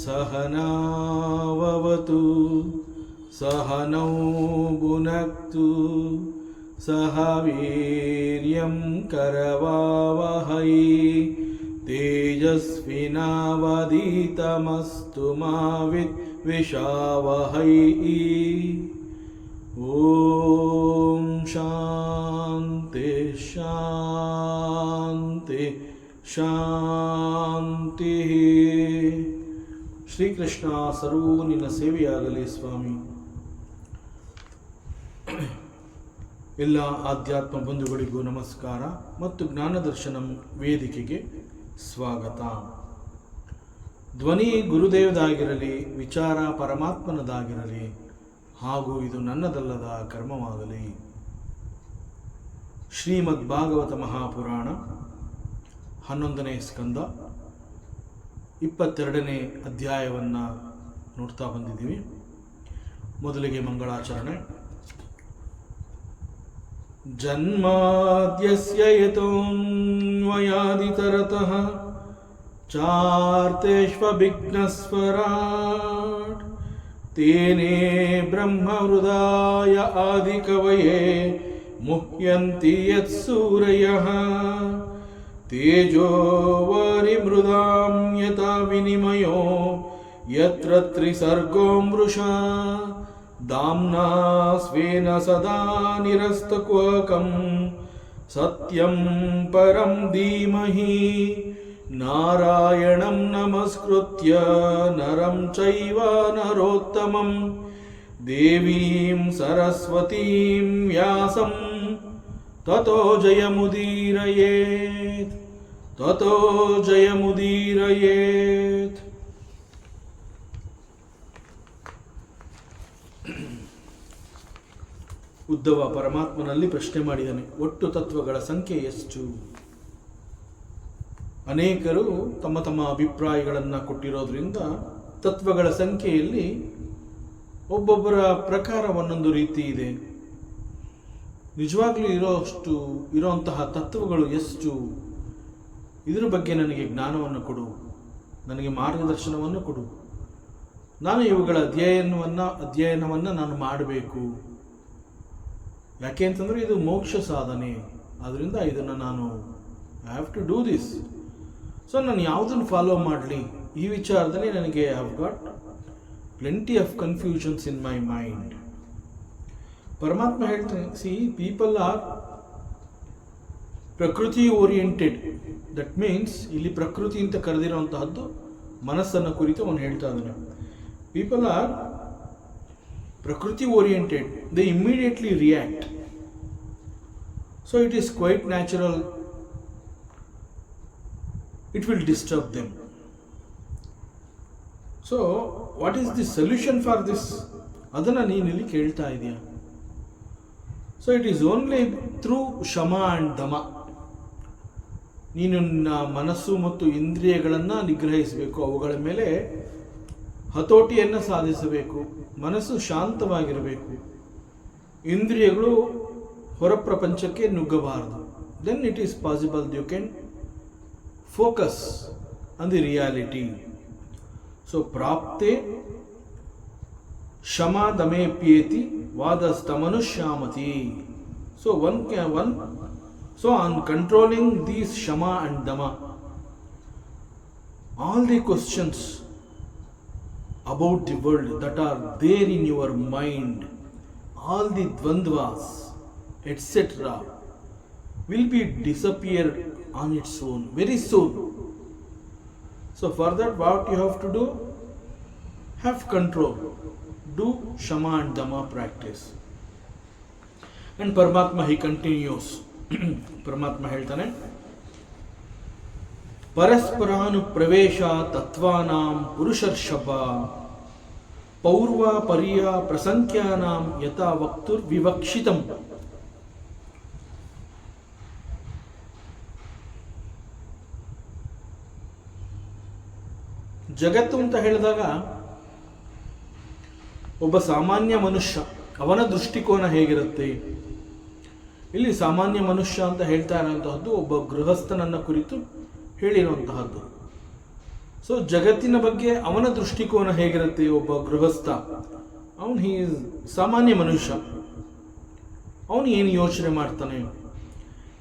सहनावतु सहनौ भुनक्तु सह वीर्यं करवावहै तेजस्विनावधीतमस्तु मा विद्विषावहै। ॐ शान्ति शान्ति ಶಾಂತಿ. ಶ್ರೀಕೃಷ್ಣ ಸರ್ವೂ ನಿನ್ನ ಸೇವೆಯಾಗಲಿ ಸ್ವಾಮಿ. ಎಲ್ಲ ಆಧ್ಯಾತ್ಮ ಬಂಧುಗಳಿಗೂ ನಮಸ್ಕಾರ ಮತ್ತು ಜ್ಞಾನದರ್ಶನಂ ವೇದಿಕೆಗೆ ಸ್ವಾಗತ. ಧ್ವನಿ ಗುರುದೇವದಾಗಿರಲಿ, ವಿಚಾರ ಪರಮಾತ್ಮನದಾಗಿರಲಿ, ಹಾಗೂ ಇದು ನನ್ನದಲ್ಲದ ಕರ್ಮವಾಗಲಿ. ಶ್ರೀಮದ್ ಭಾಗವತ ಮಹಾಪುರಾಣ 11ನೇ ಸ್ಕಂದ 22ನೇ ಅಧ್ಯಾಯವನ್ನು ನೋಡ್ತಾ ಬಂದಿದ್ದೀವಿ. ಮೊದಲಿಗೆ ಮಂಗಳಾಚರಣೆ. ಜನ್ಮಾದ್ಯಸ್ಯ ಯತೋನ್ವಯಾದಿತರತಃ ಚಾರ್ತೇಷ್ವಭಿಘ್ನಸ್ವರಾಟ್ ತೇನೇ ಬ್ರಹ್ಮಹೃದಾಯ ಆದಿಕವಯೇ ಮುಹ್ಯಂತಿ ಯತ್ಸೂರಯಃ ತೇಜೋ ವರಿಮೃದಾಂ ಯಥಾ ವಿನಿಮಯೋ ಯತ್ರ ತ್ರಿಸರ್ಗೋ ಮೃಷಾ ದಾಮ್ನಾ ಸ್ವೇನ ಸದಾ ನಿರಸ್ತಕ್ವಕಂ ಸತ್ಯಂ ಪರಂ ಧೀಮಹಿ ನಾರಾಯಣಂ ನಮಸ್ಕೃತ್ಯ ನರಂ ಚೈವ ನರೋತ್ತಮಂ ದೇವೀಂ ಸರಸ್ವತೀಂ ವ್ಯಾಸಂ ತತೋ ಜಯಮುದೀರಯೇತ್ ತತೋ ಜಯಮುದೀರಯೇತ್. ಉದ್ಧವ ಪರಮಾತ್ಮನಲ್ಲಿ ಪ್ರಶ್ನೆ ಮಾಡಿದ್ದಾನೆ, ಒಟ್ಟು ತತ್ವಗಳ ಸಂಖ್ಯೆ ಎಷ್ಟು? ಅನೇಕರು ತಮ್ಮ ತಮ್ಮ ಅಭಿಪ್ರಾಯಗಳನ್ನು ಕೊಟ್ಟಿರೋದ್ರಿಂದ ತತ್ವಗಳ ಸಂಖ್ಯೆಯಲ್ಲಿ ಒಬ್ಬೊಬ್ಬರ ಪ್ರಕಾರ ಒಂದೊಂದು ರೀತಿ ಇದೆ. ನಿಜವಾಗ್ಲೂ ಇರೋಂತಹ ತತ್ವಗಳು ಎಷ್ಟು? ಇದರ ಬಗ್ಗೆ ನನಗೆ ಜ್ಞಾನವನ್ನು ಕೊಡು, ನನಗೆ ಮಾರ್ಗದರ್ಶನವನ್ನು ಕೊಡು. ನಾನು ಇವುಗಳ ಅಧ್ಯಯನವನ್ನು ನಾನು ಮಾಡಬೇಕು. ಯಾಕೆ ಅಂತಂದರೆ ಇದು ಮೋಕ್ಷ ಸಾಧನೆ. ಆದ್ದರಿಂದ ಇದನ್ನು ನಾನು I have to do this. So ನಾನು ಯಾವುದನ್ನು ಫಾಲೋ ಮಾಡಲಿ? ಈ ವಿಚಾರದಲ್ಲಿ ನನಗೆ I have got plenty of confusions in my mind. ಪರಮಾತ್ಮ ಹೇಳ್ತಾನೆ, see people are prakriti oriented. That means ಇಲ್ಲಿ ಪ್ರಕೃತಿ ಅಂತ ಕರೆದಿರುವಂತಹದ್ದು ಮನಸ್ಸನ್ನು ಕುರಿತು ಅವನು ಹೇಳ್ತಾ ಇದ್ದಾನೆ. People are prakriti oriented, they immediately react. So it is quite natural, it will disturb them. So what is the solution for this? ಅದನ್ನು ನೀನಿಲ್ಲಿ ಕೇಳ್ತಾ ಇದೆಯಾ? So it is only through ಶಮ ಆ್ಯಂಡ್ ದಮ. ನೀನು ಮನಸ್ಸು ಮತ್ತು ಇಂದ್ರಿಯಗಳನ್ನು ನಿಗ್ರಹಿಸಬೇಕು, ಅವುಗಳ ಮೇಲೆ ಹತೋಟಿಯನ್ನು ಸಾಧಿಸಬೇಕು. ಮನಸ್ಸು ಶಾಂತವಾಗಿರಬೇಕು, ಇಂದ್ರಿಯಗಳು ಹೊರ ಪ್ರಪಂಚಕ್ಕೆ ನುಗ್ಗಬಾರದು. Then it is possible you can focus on the reality. So ಪ್ರಾಪ್ತೆ ಶಮ ದಮೇಪ್ಯೇತಿ ವಾದಸ್ತಮನುಷ್ಯಾಮತಿ. So so on controlling these shama and dama, all the questions about the world that are there in your mind, all the dvandvas, etc., will be disappear on its own very soon. So for that, what you have to do? Have control. Do shama and dama practice. And Paramatma, he continues. Paramatma ಹೇಳ್ತಾನೆ, ಪರಸ್ಪರಾನು ಪ್ರವೇಶ ತತ್ವಾನಾಂ ಪುರುಷರ್ಷಭ ಪೌರ್ವ ಪರಿಯ ಪ್ರಸಂಖ್ಯಾನಾಂ ಯಥಾ ವಕ್ತುರ್ ವಿವಕ್ಷಿತಂ. ಜಗತ್ತು ಅಂತ ಹೇಳಿದಾಗ ಒಬ್ಬ ಸಾಮಾನ್ಯ ಮನುಷ್ಯ, ಅವನ ದೃಷ್ಟಿಕೋನ ಹೇಗಿರುತ್ತೆ? ಇಲ್ಲಿ ಸಾಮಾನ್ಯ ಮನುಷ್ಯ ಅಂತ ಹೇಳ್ತಾ ಇರುವಂತಹದ್ದು ಒಬ್ಬ ಗೃಹಸ್ಥನನ್ನ ಕುರಿತು ಹೇಳಿರುವಂತಹದ್ದು. ಸೊ ಜಗತ್ತಿನ ಬಗ್ಗೆ ಅವನ ದೃಷ್ಟಿಕೋನ ಹೇಗಿರುತ್ತೆ? ಒಬ್ಬ ಗೃಹಸ್ಥ, ಅವನು ಸಾಮಾನ್ಯ ಮನುಷ್ಯ, ಅವನು ಏನು ಯೋಚನೆ ಮಾಡ್ತಾನೆ?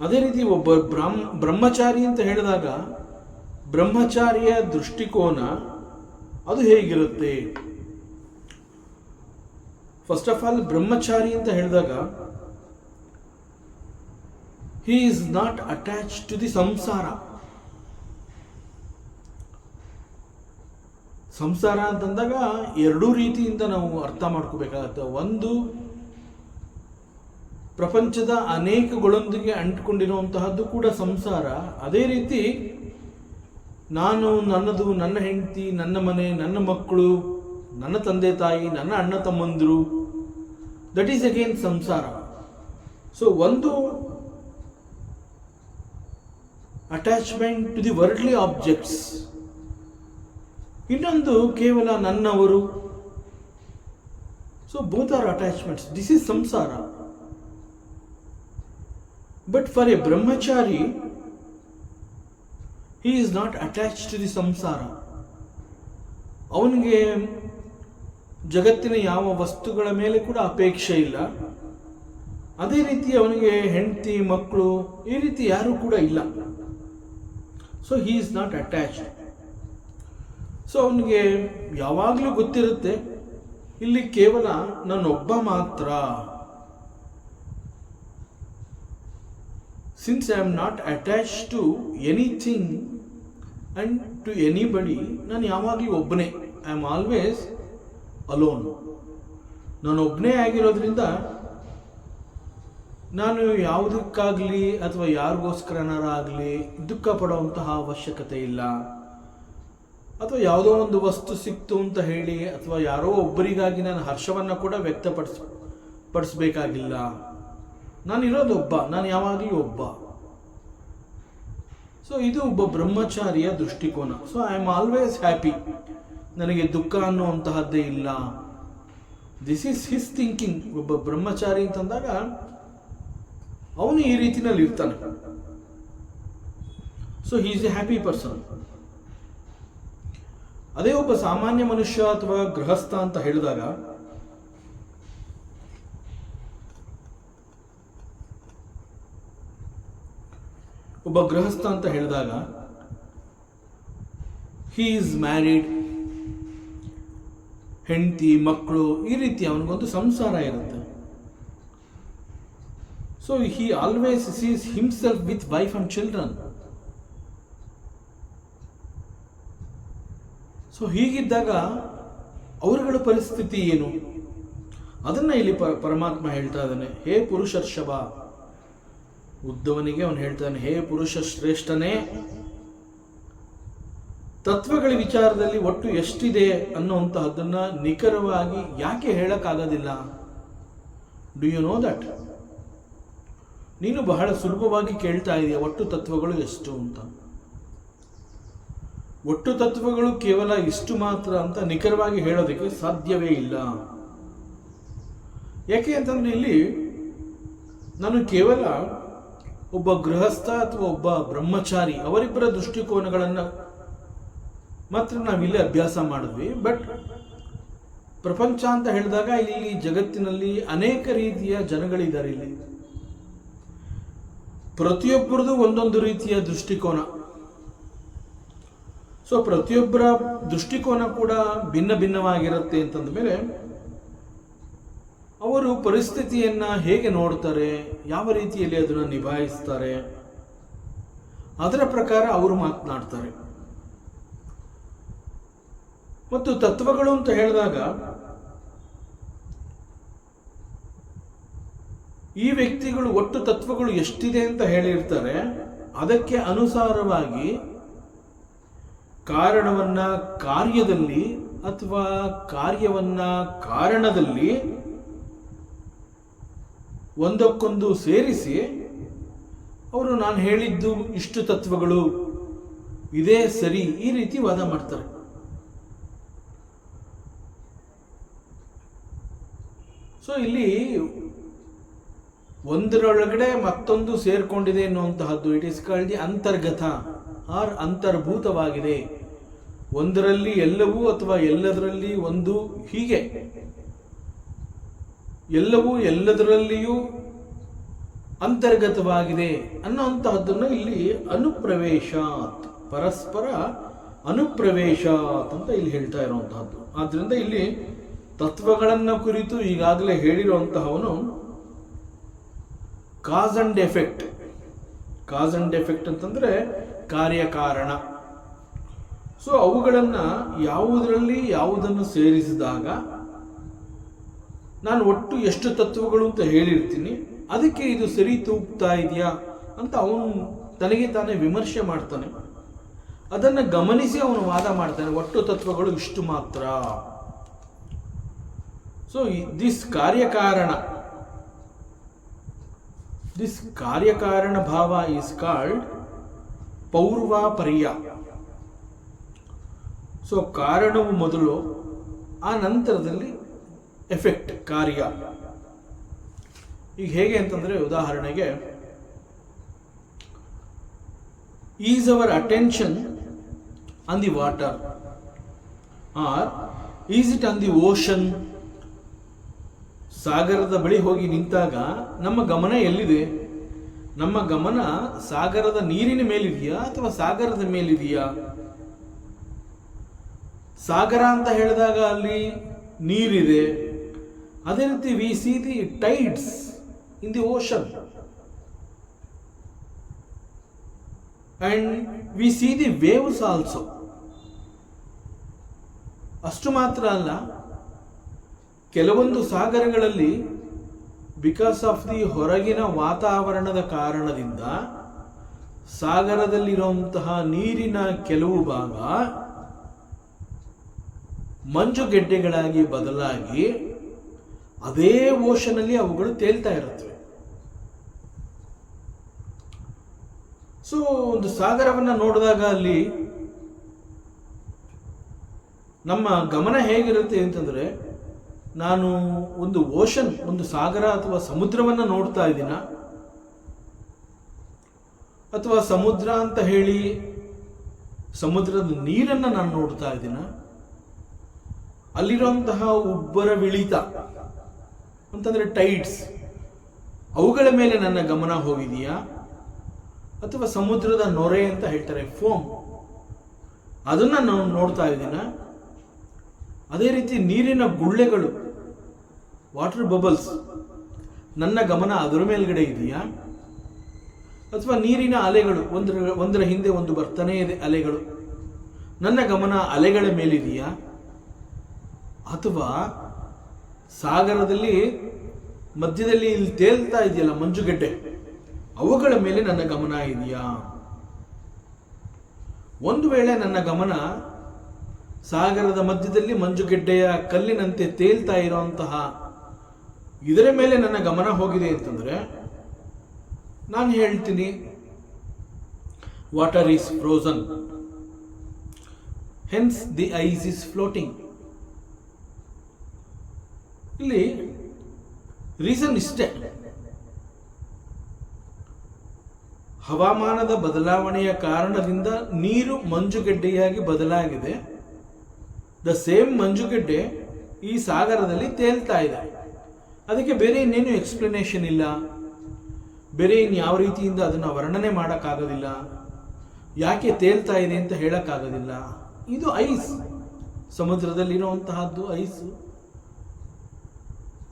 ಅದೇ ರೀತಿ ಒಬ್ಬ ಬ್ರಹ್ಮಚಾರಿ ಅಂತ ಹೇಳಿದಾಗ ಬ್ರಹ್ಮಚಾರಿಯ ದೃಷ್ಟಿಕೋನ ಅದು ಹೇಗಿರುತ್ತೆ? ಫಸ್ಟ್ ಆಫ್ ಆಲ್, ಬ್ರಹ್ಮಚಾರಿ ಅಂತ ಹೇಳಿದಾಗ he is not attached to the ಸಂಸಾರ. ಸಂಸಾರ ಅಂತಂದಾಗ ಎರಡೂ ರೀತಿಯಿಂದ ನಾವು ಅರ್ಥ ಮಾಡ್ಕೋಬೇಕಾಗತ್ತೆ. ಒಂದು, ಪ್ರಪಂಚದ ಅನೇಕಗಳೊಂದಿಗೆ ಅಂಟಿಕೊಂಡಿರುವಂತಹದ್ದು ಕೂಡ ಸಂಸಾರ. ಅದೇ ರೀತಿ ನಾನು, ನನ್ನದು, ನನ್ನ ಹೆಂಡತಿ, ನನ್ನ ಮನೆ, ನನ್ನ ಮಕ್ಕಳು, ನನ್ನ ತಂದೆ ತಾಯಿ, ನನ್ನ ಅಣ್ಣ ತಮ್ಮಂದಿರು, that is again samsara. So ಒಂದು attachment to the worldly objects, ಇನ್ನೊಂದು ಕೇವಲ ನನ್ನವರು. So both are attachments. This is samsara. But for a brahmachari, he is not attached to the ಸಂಸಾರ. ಅವನಿಗೆ ಜಗತ್ತಿನ ಯಾವ ವಸ್ತುಗಳ ಮೇಲೆ ಕೂಡ ಅಪೇಕ್ಷೆ ಇಲ್ಲ. ಅದೇ ರೀತಿ ಅವನಿಗೆ ಹೆಂಡತಿ, ಮಕ್ಕಳು, ಈ ರೀತಿ ಯಾರೂ ಕೂಡ ಇಲ್ಲ. So he is not attached. So ಅವನಿಗೆ ಯಾವಾಗಲೂ ಗೊತ್ತಿರುತ್ತೆ, ಇಲ್ಲಿ ಕೇವಲ ನಾನೊಬ್ಬ ಮಾತ್ರ. Since I am not attached to anything and to anybody, ನಾನು ಯಾವಾಗಲೂ ಒಬ್ಬನೇ. I am always alone. ನಾನು ಒಬ್ಬನೇ ಆಗಿರೋದ್ರಿಂದ ನಾನು ಯಾವುದಕ್ಕಾಗಲಿ ಅಥವಾ ಯಾರಿಗೋಸ್ಕರನಾರಾಗಲಿ ದುಃಖ ಪಡುವಂತಹ ಅವಶ್ಯಕತೆ ಇಲ್ಲ. ಅಥವಾ ಯಾವುದೋ ಒಂದು ವಸ್ತು ಸಿಕ್ತು ಅಂತ ಹೇಳಿ ಅಥವಾ ಯಾರೋ ಒಬ್ಬರಿಗಾಗಿ ನಾನು ಹರ್ಷವನ್ನು ಕೂಡ ವ್ಯಕ್ತಪಡಿಸಬೇಕಾಗಿಲ್ಲ. ನಾನಿರೋದು ಒಬ್ಬ, ನಾನು ಯಾವಾಗಲೂ ಒಬ್ಬ. ಸೊ ಇದು ಒಬ್ಬ ಬ್ರಹ್ಮಚಾರಿಯ ದೃಷ್ಟಿಕೋನ. So I am always happy, ನನಗೆ ದುಃಖ ಅನ್ನುವಂತಹದ್ದೇ ಇಲ್ಲ. This is his thinking. ಒಬ್ಬ ಬ್ರಹ್ಮಚಾರಿ ಅಂತಂದಾಗ ಅವನು ಈ ರೀತಿನಲ್ಲಿ ಇರ್ತಾನೆ. So he is A happy person. ಅದೇ ಒಬ್ಬ ಸಾಮಾನ್ಯ ಮನುಷ್ಯ ಅಥವಾ ಗೃಹಸ್ಥ ಅಂತ ಹೇಳಿದಾಗ ಹಿ ಈಸ್ ಮ್ಯಾರಿಡ್, ಹೆಂಡತಿ, ಮಕ್ಕಳು, ಈ ರೀತಿ ಅವನಿಗೊಂದು ಸಂಸಾರ ಇರುತ್ತೆ. So he always sees himself with wife and children. So ಹೀಗಿದ್ದಾಗ ಅವರುಗಳ ಪರಿಸ್ಥಿತಿ ಏನು? ಅದನ್ನ ಇಲ್ಲಿ ಪರಮಾತ್ಮ ಹೇಳ್ತಾ ಇದ್ದಾನೆ. ಹೇ ಪುರುಷರ್ಷಭ, ಉದ್ಧವನಿಗೆ ಅವನು ಹೇಳ್ತಾನೆ, ಹೇ ಪುರುಷ ಶ್ರೇಷ್ಠನೇ, ತತ್ವಗಳ ವಿಚಾರದಲ್ಲಿ ಒಟ್ಟು ಎಷ್ಟಿದೆ ಅನ್ನುವಂತಹದ್ದನ್ನ ನಿಖರವಾಗಿ ಯಾಕೆ ಹೇಳಕ್ಕಾಗೋದಿಲ್ಲ? Do you know that? ನೀನು ಬಹಳ ಸುಲಭವಾಗಿ ಕೇಳ್ತಾ ಇದೆಯಾ ಒಟ್ಟು ತತ್ವಗಳು ಎಷ್ಟು ಅಂತ. ಒಟ್ಟು ತತ್ವಗಳು ಕೇವಲ ಇಷ್ಟು ಮಾತ್ರ ಅಂತ ನಿಖರವಾಗಿ ಹೇಳೋದಕ್ಕೆ ಸಾಧ್ಯವೇ ಇಲ್ಲ. ಯಾಕೆ ಅಂತಂದ್ರೆ ಇಲ್ಲಿ ನಾನು ಕೇವಲ ಒಬ್ಬ ಗೃಹಸ್ಥ ಅಥವಾ ಒಬ್ಬ ಬ್ರಹ್ಮಚಾರಿ ಅವರಿಬ್ಬರ ದೃಷ್ಟಿಕೋನಗಳನ್ನು ಮಾತ್ರ ನಾವಿಲ್ಲಿ ಅಭ್ಯಾಸ ಮಾಡಿದ್ವಿ. ಬಟ್ ಪ್ರಪಂಚ ಅಂತ ಹೇಳಿದಾಗ ಇಲ್ಲಿ ಜಗತ್ತಿನಲ್ಲಿ ಅನೇಕ ರೀತಿಯ ಜನಗಳಿದ್ದಾರೆ. ಇಲ್ಲಿ ಪ್ರತಿಯೊಬ್ಬರದು ಒಂದೊಂದು ರೀತಿಯ ದೃಷ್ಟಿಕೋನ. ಸೊ ಪ್ರತಿಯೊಬ್ಬರ ದೃಷ್ಟಿಕೋನ ಕೂಡ ಭಿನ್ನ ಭಿನ್ನವಾಗಿರುತ್ತೆ ಅಂತಂದ ಮೇಲೆ ಅವರು ಪರಿಸ್ಥಿತಿಯನ್ನ ಹೇಗೆ ನೋಡ್ತಾರೆ, ಯಾವ ರೀತಿಯಲ್ಲಿ ಅದನ್ನು ನಿಭಾಯಿಸ್ತಾರೆ, ಅದರ ಪ್ರಕಾರ ಅವರು ಮಾತನಾಡ್ತಾರೆ. ಮತ್ತು ತತ್ವಗಳು ಅಂತ ಹೇಳಿದಾಗ ಈ ವ್ಯಕ್ತಿಗಳು ಒಟ್ಟು ತತ್ವಗಳು ಎಷ್ಟಿದೆ ಅಂತ ಹೇಳಿರ್ತಾರೆ. ಅದಕ್ಕೆ ಅನುಸಾರವಾಗಿ ಕಾರಣವನ್ನ ಕಾರ್ಯದಲ್ಲಿ ಅಥವಾ ಕಾರ್ಯವನ್ನ ಕಾರಣದಲ್ಲಿ ಒಂದಕ್ಕೊಂದು ಸೇರಿಸಿ ಅವರು ನಾನು ಹೇಳಿದ್ದು ಇಷ್ಟು ತತ್ವಗಳು ಇದೇ ಸರಿ, ಈ ರೀತಿ ವಾದ ಮಾಡ್ತಾರೆ. ಸೊ ಇಲ್ಲಿ ಒಂದರೊಳಗಡೆ ಮತ್ತೊಂದು ಸೇರ್ಕೊಂಡಿದೆ ಎನ್ನುವಂತಹದ್ದು, ಇಟ್ ಇಸ್ ಕಾಲ್ಡ್ ದಿ ಅಂತರ್ಗತ ಆರ್ ಅಂತರ್ಭೂತವಾಗಿದೆ. ಒಂದರಲ್ಲಿ ಎಲ್ಲವೂ ಅಥವಾ ಎಲ್ಲದರಲ್ಲಿ ಒಂದು, ಹೀಗೆ ಎಲ್ಲವೂ ಎಲ್ಲದರಲ್ಲಿಯೂ ಅಂತರ್ಗತವಾಗಿದೆ ಅನ್ನುವಂತಹದ್ದನ್ನು ಇಲ್ಲಿ ಅನುಪ್ರವೇಶಾತ್, ಪರಸ್ಪರ ಅನುಪ್ರವೇಶಾತ್ ಅಂತ ಇಲ್ಲಿ ಹೇಳ್ತಾ ಇರುವಂತಹದ್ದು. ಆದ್ರಿಂದ ಇಲ್ಲಿ ತತ್ವಗಳನ್ನು ಕುರಿತು ಈಗಾಗಲೇ ಹೇಳಿರುವಂತಹವನು cause and effect. Cause and effect ಅಂತಂದ್ರೆ ಕಾರ್ಯಕಾರಣ. ಸೊ ಅವುಗಳನ್ನ ಯಾವುದರಲ್ಲಿ ಯಾವುದನ್ನು ಸೇರಿಸಿದಾಗ ನಾನು ಒಟ್ಟು ಎಷ್ಟು ತತ್ವಗಳು ಅಂತ ಹೇಳಿರ್ತೀನಿ, ಅದಕ್ಕೆ ಇದು ಸರಿ ತೂಗ್ತಾ ಇದೆಯಾ ಅಂತ ಅವನು ತನಗೆ ತಾನೇ ವಿಮರ್ಶೆ ಮಾಡ್ತಾನೆ. ಅದನ್ನು ಗಮನಿಸಿ ಅವನು ವಾದ ಮಾಡ್ತಾನೆ, ಒಟ್ಟು ತತ್ವಗಳು ಇಷ್ಟು ಮಾತ್ರ. ಸೊ ದಿಸ್ ಕಾರ್ಯಕಾರಣ ಭಾವ ಈಸ್ ಕಾಲ್ಡ್ ಪೌರ್ವಾಪರ್ಯ. ಸೊ ಕಾರಣವು ಮೊದಲು, ಆ ನಂತರದಲ್ಲಿ ಎಫೆಕ್ಟ್, ಕಾರ್ಯ. ಈಗ ಹೇಗೆ ಅಂತಂದ್ರೆ, ಉದಾಹರಣೆಗೆ, is our attention on the water or is it on the ocean? ಸಾಗರದ ಬಳಿ ಹೋಗಿ ನಿಂತಾಗ ನಮ್ಮ ಗಮನ ಎಲ್ಲಿದೆ? ನಮ್ಮ ಗಮನ ಸಾಗರದ ನೀರಿನ ಮೇಲಿದೆಯಾ ಅಥವಾ ಸಾಗರದ ಮೇಲಿದೆಯಾ? ಸಾಗರ ಅಂತ ಹೇಳಿದಾಗ ಅಲ್ಲಿ ನೀರಿದೆ. ಅದೇ ರೀತಿ we see the tides in the ocean and we see the waves also. ಅಷ್ಟು ಮಾತ್ರ ಅಲ್ಲ, ಕೆಲವೊಂದು ಸಾಗರಗಳಲ್ಲಿ ಬಿಕಾಸ್ ಆಫ್ ದಿ ಹೊರಗಿನ ವಾತಾವರಣದ ಕಾರಣದಿಂದ ಸಾಗರದಲ್ಲಿರುವಂತಹ ನೀರಿನ ಕೆಲವು ಭಾಗ ಮಂಜುಗೆಡ್ಡೆಗಳಾಗಿ ಬದಲಾಗಿ ಅದೇ ಓಷನಲ್ಲಿ ಅವುಗಳು ತೇಲ್ತಾ ಇರುತ್ತವೆ. ಸೊ ಒಂದು ಸಾಗರವನ್ನು ನೋಡಿದಾಗ ಅಲ್ಲಿ ನಮ್ಮ ಗಮನ ಹೇಗಿರುತ್ತೆ ಅಂತಂದ್ರೆ, ನಾನು ಒಂದು ಓಷನ್, ಒಂದು ಸಾಗರ ಅಥವಾ ಸಮುದ್ರವನ್ನು ನೋಡ್ತಾ ಇದ್ದೀನ, ಅಥವಾ ಸಮುದ್ರ ಅಂತ ಹೇಳಿ ಸಮುದ್ರದ ನೀರನ್ನು ನಾನು ನೋಡ್ತಾ ಇದ್ದೀನ, ಅಲ್ಲಿರುವಂತಹ ಉಬ್ಬರವಿಳಿತ ಅಂತಂದ್ರೆ ಟೈಡ್ಸ್, ಅವುಗಳ ಮೇಲೆ ನನ್ನ ಗಮನ ಹೋಗಿದೆಯಾ? ಅಥವಾ ಸಮುದ್ರದ ನೊರೆ ಅಂತ ಹೇಳ್ತಾರೆ, ಫೋಮ್, ಅದನ್ನ ನಾನು ನೋಡ್ತಾ ಇದ್ದೀನ? ಅದೇ ರೀತಿ ನೀರಿನ ಗುಳ್ಳೆಗಳು, ವಾಟರ್ ಬಬಲ್ಸ್, ನನ್ನ ಗಮನ ಅದರ ಮೇಲ್ಗಡೆ ಇದೆಯಾ? ಅಥವಾ ನೀರಿನ ಅಲೆಗಳು, ಒಂದರ ಹಿಂದೆ ಒಂದು ಬರ್ತಾನೇ ಇದೆ ಅಲೆಗಳು, ನನ್ನ ಗಮನ ಅಲೆಗಳ ಮೇಲಿದೆಯಾ? ಅಥವಾ ಸಾಗರದಲ್ಲಿ ಮಧ್ಯದಲ್ಲಿ ಇಲ್ಲಿ ತೇಲ್ತಾ ಇದೆಯಲ್ಲ ಮಂಜುಗೆಡ್ಡೆ, ಅವುಗಳ ಮೇಲೆ ನನ್ನ ಗಮನ ಇದೆಯಾ? ಒಂದು ವೇಳೆ ನನ್ನ ಗಮನ ಸಾಗರದ ಮಧ್ಯದಲ್ಲಿ ಮಂಜುಗೆಡ್ಡೆಯ ಕಲ್ಲಿನಂತೆ ತೇಲ್ತಾ ಇರುವಂತಹ ಇದರ ಮೇಲೆ ನನ್ನ ಗಮನ ಹೋಗಿದೆ ಅಂತಂದ್ರೆ, ನಾನು ಹೇಳ್ತೀನಿ water is frozen, hence the eyes is floating. ಇಲ್ಲಿ ರೀಸನ್ ಇಷ್ಟೇ, ಹವಾಮಾನದ ಬದಲಾವಣೆಯ ಕಾರಣದಿಂದ ನೀರು ಮಂಜುಗೆಡ್ಡೆಯಾಗಿ ಬದಲಾಗಿದೆ. ದ ಸೇಮ್ ಮಂಜುಗೆಡ್ಡೆ ಈ ಸಾಗರದಲ್ಲಿ ತೇಲ್ತಾ ಇದೆ. ಅದಕ್ಕೆ ಬೇರೆ ಇನ್ನೇನು ಎಕ್ಸ್ಪ್ಲನೇಷನ್ ಇಲ್ಲ, ಬೇರೆ ಇನ್ಯಾವ ರೀತಿಯಿಂದ ಅದನ್ನು ವರ್ಣನೆ ಮಾಡೋಕ್ಕಾಗೋದಿಲ್ಲ, ಯಾಕೆ ತೇಲ್ತಾ ಇದೆ ಅಂತ ಹೇಳಕ್ಕಾಗೋದಿಲ್ಲ. ಇದು ಐಸ್, ಸಮುದ್ರದಲ್ಲಿರುವಂತಹದ್ದು ಐಸ್,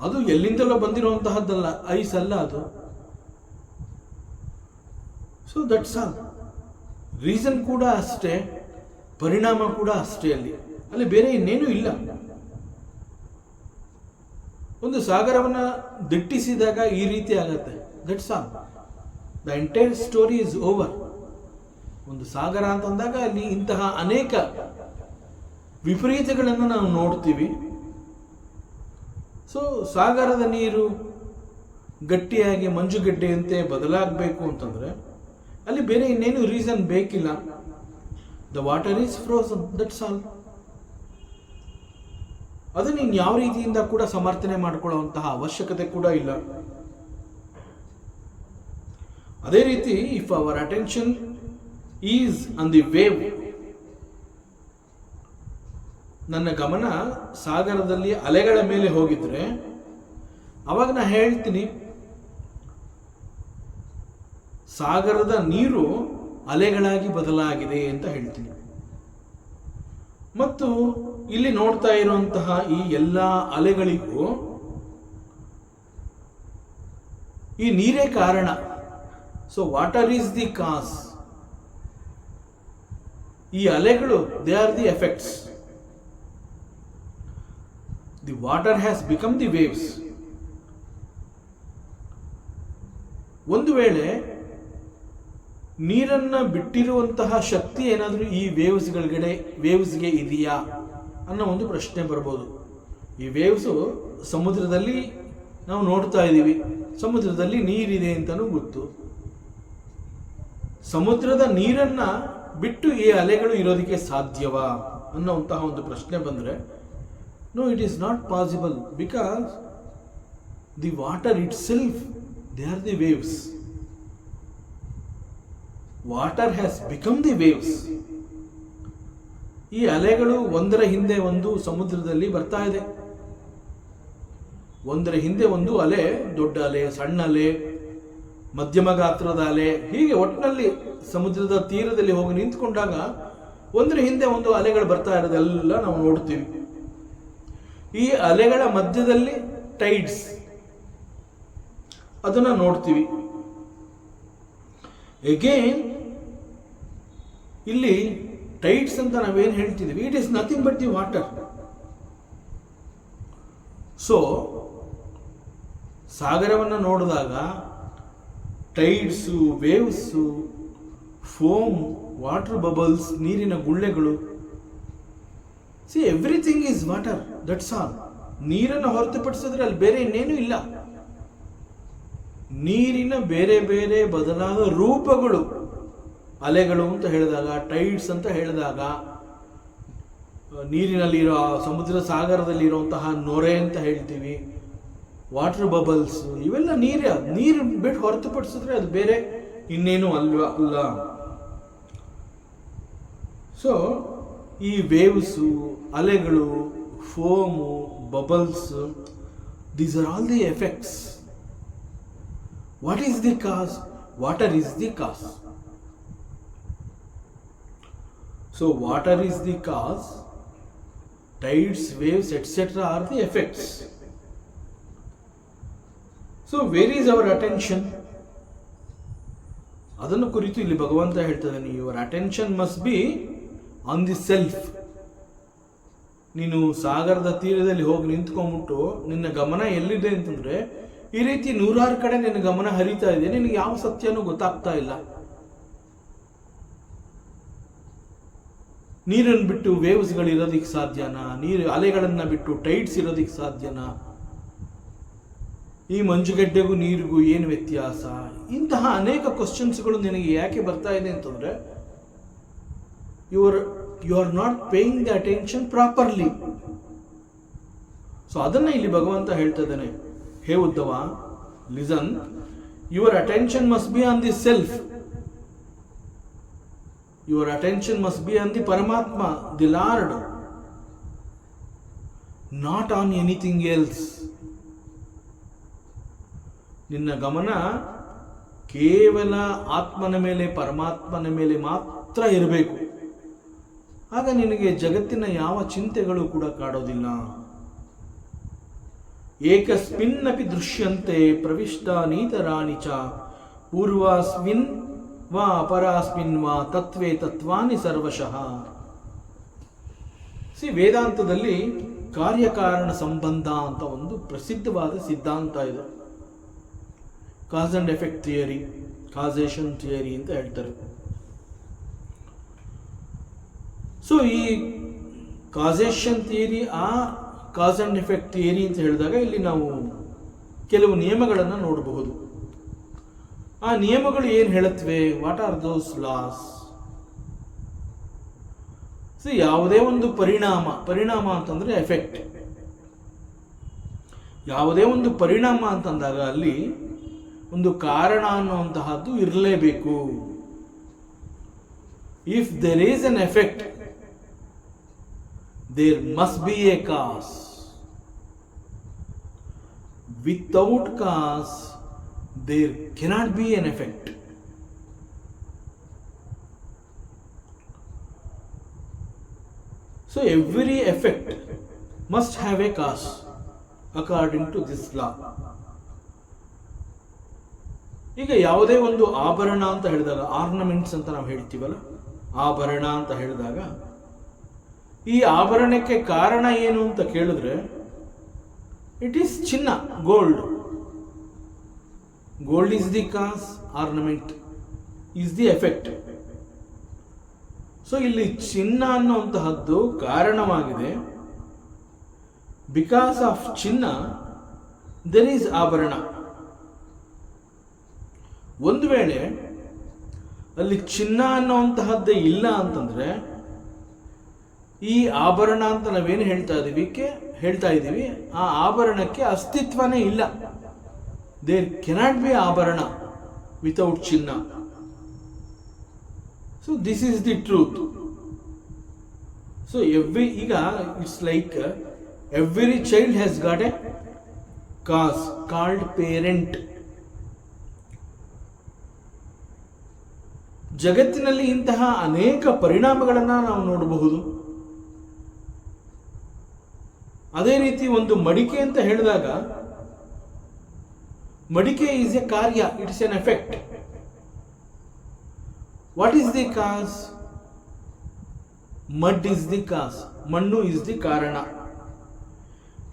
ಅದು ಎಲ್ಲಿಂದಲೋ ಬಂದಿರುವಂತಹದ್ದಲ್ಲ, ಐಸ್ ಅಲ್ಲ ಅದು. So that's all. ರೀಸನ್ ಕೂಡ ಅಷ್ಟೇ, ಪರಿಣಾಮ ಕೂಡ ಅಷ್ಟೇ, ಅಲ್ಲಿ ಬೇರೆ ಇನ್ನೇನು ಇಲ್ಲ. ಒಂದು ಸಾಗರವನ್ನು ದಿಟ್ಟಿಸಿದಾಗ ಈ ರೀತಿ ಆಗತ್ತೆ, that's all. The entire story is over. ಒಂದು ಸಾಗರ ಅಂತಂದಾಗ ಅಲ್ಲಿ ಇಂತಹ ಅನೇಕ ವಿಪರೀತಗಳನ್ನು ನಾವು ನೋಡ್ತೀವಿ. ಸೊ ಸಾಗರದ ನೀರು ಗಟ್ಟಿಯಾಗಿ ಮಂಜುಗಡ್ಡೆಯಂತೆ ಬದಲಾಗಬೇಕು ಅಂತಂದ್ರೆ ಅಲ್ಲಿ ಬೇರೆ ಇನ್ನೇನು ರೀಸನ್ ಬೇಕಿಲ್ಲ. The water is frozen, that's all. ಅದನ್ನು ನೀನು ಯಾವ ರೀತಿಯಿಂದ ಕೂಡ ಸಮರ್ಥನೆ ಮಾಡಿಕೊಳ್ಳುವಂತಹ ಅವಶ್ಯಕತೆ ಕೂಡ ಇಲ್ಲ. ಅದೇ ರೀತಿ if hour attention is on the wave, ನನ್ನ ಗಮನ ಸಾಗರದಲ್ಲಿ ಅಲೆಗಳ ಮೇಲೆ ಹೋಗಿದ್ರೆ ಅವಾಗ ನಾ ಹೇಳ್ತೀನಿ ಸಾಗರದ ನೀರು ಅಲೆಗಳಾಗಿ ಬದಲಾಗಿದೆ ಅಂತ ಹೇಳ್ತೀನಿ. ಮತ್ತು ಇಲ್ಲಿ ನೋಡ್ತಾ ಇರುವಂತಹ ಈ ಎಲ್ಲ ಅಲೆಗಳಿಗೂ ಈ ನೀರೇ ಕಾರಣ. ಸೊ ವಾಟರ್ ಈಸ್ ದಿ ಕಾಸ್. ಈ ಅಲೆಗಳು they are the effects. The water has become the waves. ಒಂದು ವೇಳೆ ನೀರನ್ನ ಬಿಟ್ಟಿರುವಂತಹ ಶಕ್ತಿ ಏನಾದರೂ ಈ ವೇವ್ಸ್ಗೆ ಇದೆಯಾ ಅನ್ನೋ ಒಂದು ಪ್ರಶ್ನೆ ಬರ್ಬೋದು. ಈ ವೇವ್ಸು ಸಮುದ್ರದಲ್ಲಿ ನಾವು ನೋಡ್ತಾ ಇದ್ದೀವಿ, ಸಮುದ್ರದಲ್ಲಿ ನೀರಿದೆ ಅಂತಲೂ ಗೊತ್ತು. ಸಮುದ್ರದ ನೀರನ್ನ ಬಿಟ್ಟು ಈ ಅಲೆಗಳು ಇರೋದಕ್ಕೆ ಸಾಧ್ಯವಾ ಅನ್ನೋಂತಹ ಒಂದು ಪ್ರಶ್ನೆ ಬಂದರೆ no, it is not possible, because the water itself they are the waves. Water has become the waves. ಈ ಅಲೆಗಳು ಒಂದರ ಹಿಂದೆ ಒಂದು ಸಮುದ್ರದಲ್ಲಿ ಬರ್ತಾ ಇದೆ. ಒಂದರ ಹಿಂದೆ ಒಂದು ಅಲೆ, ದೊಡ್ಡ ಅಲೆ, ಸಣ್ಣ ಅಲೆ, ಮಧ್ಯಮ ಗಾತ್ರದ ಅಲೆ, ಹೀಗೆ ಒಟ್ಟಿನಲ್ಲಿ ಸಮುದ್ರದ ತೀರದಲ್ಲಿ ಹೋಗಿ ನಿಂತ್ಕೊಂಡಾಗ ಒಂದರ ಹಿಂದೆ ಒಂದು ಅಲೆಗಳು ಬರ್ತಾ ಇರೋದೆಲ್ಲ ನಾವು ನೋಡ್ತೀವಿ. ಈ ಅಲೆಗಳ ಮಧ್ಯದಲ್ಲಿ ಟೈಡ್ಸ್, ಅದನ್ನ ನೋಡ್ತೀವಿ. ಅಗೇನ್ ಇಲ್ಲಿ ಟೈಡ್ಸ್ ಅಂತ ನಾವೇನು ಹೇಳ್ತಿದ್ದೀವಿ, it is nothing but the water. So ಸಾಗರವನ್ನು ನೋಡಿದಾಗ tides, waves, foam, water bubbles, ನೀರಿನ ಗುಳ್ಳೆಗಳು, see everything is water, that's all. ನೀರನ್ನು ಹೊರತುಪಡಿಸಿದ್ರೆ ಅಲ್ಲಿ ಬೇರೆ ಇನ್ನೇನು ಇಲ್ಲ. ನೀರಿನ ಬೇರೆ ಬೇರೆ ಬದಲಾದ ರೂಪಗಳು, ಅಲೆಗಳು ಅಂತ ಹೇಳಿದಾಗ, ಟೈಡ್ಸ್ ಅಂತ ಹೇಳಿದಾಗ, ನೀರಿನಲ್ಲಿರೋ ಸಮುದ್ರ ಸಾಗರದಲ್ಲಿ ಇರುವಂತಹ ನೊರೆ ಅಂತ ಹೇಳ್ತೀವಿ, ವಾಟರ್ ಬಬಲ್ಸ್, ಇವೆಲ್ಲ ನೀರು ಬಿಟ್ಟು ಹೊರತುಪಡಿಸಿದ್ರೆ ಅದು ಬೇರೆ ಇನ್ನೇನು ಅಲ್ಲ. ಸೊ ಈ ವೇವ್ಸು, ಅಲೆಗಳು, foam, bubbles, these are all the effects. What is the cos? Water is the cos. So water is the cause, tides, waves, etc. are the effects. So where is our attention? ಅದನ್ನು ಕುರಿತು ಇಲ್ಲಿ ಭಗವಂತ ಹೇಳ್ತಿದ್ದಾನೆ, your attention must be on the self. ನೀನು ಸಾಗರದ ತೀರದಲ್ಲಿ ಹೋಗಿ ನಿಂತ್ಕೊಂಡ್ಬಿಟ್ಟು ನಿನ್ನ ಗಮನ ಎಲ್ಲಿದೆ ಅಂತಂದ್ರೆ ಈ ರೀತಿ 100 ಕಡೆ ನಿನ್ನ ಗಮನ ಹರಿತಾ ಇದೆ, ನಿನಗೆ ಯಾವ ಸತ್ಯನೂ ಗೊತ್ತಾಗ್ತಾ ಇಲ್ಲ. ನೀರನ್ನು ಬಿಟ್ಟು ವೇವ್ಸ್ಗಳು ಇರೋದಕ್ಕೆ ಸಾಧ್ಯನಾ? ನೀರು ಅಲೆಗಳನ್ನು ಬಿಟ್ಟು ಟೈಡ್ಸ್ ಇರೋದಕ್ಕೆ ಸಾಧ್ಯನಾ? ಈ ಮಂಜುಗಡ್ಡೆಗೂ ನೀರಿಗೂ ಏನು ವ್ಯತ್ಯಾಸ? ಇಂತಹ ಅನೇಕ ಕ್ವಶನ್ಸ್ಗಳು ನಿನಗೆ ಯಾಕೆ ಬರ್ತಾ ಇದೆ ಅಂತಂದ್ರೆ you are not paying the attention properly. So ಅದನ್ನ ಇಲ್ಲಿ ಭಗವಂತ ಹೇಳ್ತಾ ಇದ್ದಾನೆ, hey Uddhava, listen, your attention must be on the self. Your attention must be on the Paramatma, the Lord, not on anything else. ನಿನ್ನ ಗಮನ ಕೇವಲ ಆತ್ಮನ ಮೇಲೆ, ಪರಮಾತ್ಮನ ಮೇಲೆ ಮಾತ್ರ ಇರಬೇಕು. ಆಗ ನಿನಗೆ ಜಗತ್ತಿನ ಯಾವ ಚಿಂತೆಗಳು ಕೂಡ ಕಾಡೋದಿಲ್ಲ. ಏಕಸ್ಮಿನ್ನಪಿ ದೃಶ್ಯಂತೆ ಪ್ರವಿಷ್ಟಾನೀತರಾಣಿ ಚ ಪೂರ್ವಾಸ್ಮಿನ್ ವಾ ಅಪರಾಸ್ಮಿನ್ ವಾ ತತ್ವೇ ತತ್ವಾನಿ ಸರ್ವಶಃ. ವೇದಾಂತದಲ್ಲಿ ಕಾರ್ಯಕಾರಣ ಸಂಬಂಧ ಅಂತ ಒಂದು ಪ್ರಸಿದ್ಧವಾದ ಸಿದ್ಧಾಂತ ಇದೆ. ಕಾಸ್ and effect theory, causation theory ಅಂತ ಹೇಳ್ತಾರೆ. ಸೊ ಈ ಕಾಸೇಷನ್ ಥಿಯರಿ, ಆ ಕಾಸ್ ಅಂಡ್ ಎಫೆಕ್ಟ್ ಥಿಯರಿ ಅಂತ ಹೇಳಿದಾಗ ಇಲ್ಲಿ ನಾವು ಕೆಲವು ನಿಯಮಗಳನ್ನು ನೋಡಬಹುದು. ಆ ನಿಯಮಗಳು ಏನು ಹೇಳುತ್ತವೆ? What are those loss? ಯಾವುದೇ ಒಂದು ಪರಿಣಾಮ ಅಂತಂದ್ರೆ ಎಫೆಕ್ಟ್. ಯಾವುದೇ ಒಂದು ಪರಿಣಾಮ ಅಂತಂದಾಗ ಅಲ್ಲಿ ಒಂದು ಕಾರಣ ಅನ್ನುವಂತಹದ್ದು ಇರಲೇಬೇಕು. If there is an effect, there must be a cause. Without cause there cannot be an effect. So every effect must have a cause according to this law. ಈಗ ಯಾವುದೇ ಒಂದು ಆಭರಣ ಅಂತ ಹೇಳಿದಾಗ, ಆರ್ನಮೆಂಟ್ಸ್ ಅಂತ ನಾವು ಹೇಳ್ತೀವಲ್ಲ, ಆಭರಣ ಅಂತ ಹೇಳಿದಾಗ ಈ ಆಭರಣಕ್ಕೆ ಕಾರಣ ಏನು ಅಂತ ಕೇಳಿದ್ರೆ ಇಟ್ ಈಸ್ ಚಿನ್ನ, gold. Gold is the cos, ornament is the effect. So ಇಲ್ಲಿ ಚಿನ್ನ ಅನ್ನುವಂತಹದ್ದು ಕಾರಣವಾಗಿದೆ. ಬಿಕಾಸ್ ಆಫ್ ಚಿನ್ನ ದೇರ್ ಈಸ್ ಆಭರಣ. ಒಂದು ವೇಳೆ ಅಲ್ಲಿ ಚಿನ್ನ ಅನ್ನುವಂತಹದ್ದೇ ಇಲ್ಲ ಅಂತಂದ್ರೆ ಈ ಆಭರಣ ಅಂತ ನಾವೇನು ಹೇಳ್ತಾ ಇದ್ದೀವಿ ಆ ಆಭರಣಕ್ಕೆ ಅಸ್ತಿತ್ವನೇ ಇಲ್ಲ. ದೇರ್ ಕೆನಾಟ್ ಬಿ ಆಭರಣ ವಿತೌಟ್ ಚಿನ್ನ. So this is the truth. So it's like every child has got a cause called parent. ಜಗತ್ತಿನಲ್ಲಿ ಇಂತಹ ಅನೇಕ ಪರಿಣಾಮಗಳನ್ನು ನಾವು ನೋಡಬಹುದು. ಅದೇ ರೀತಿ ಒಂದು ಮಡಿಕೆ ಅಂತ ಹೇಳಿದಾಗ ಮಡಿಕೆ ಈಸ್ ಎ ಕಾರ್ಯ, it's an effect. What is the cause? Mud is the cause. ಮಣ್ಣು is the ಕಾರಣ.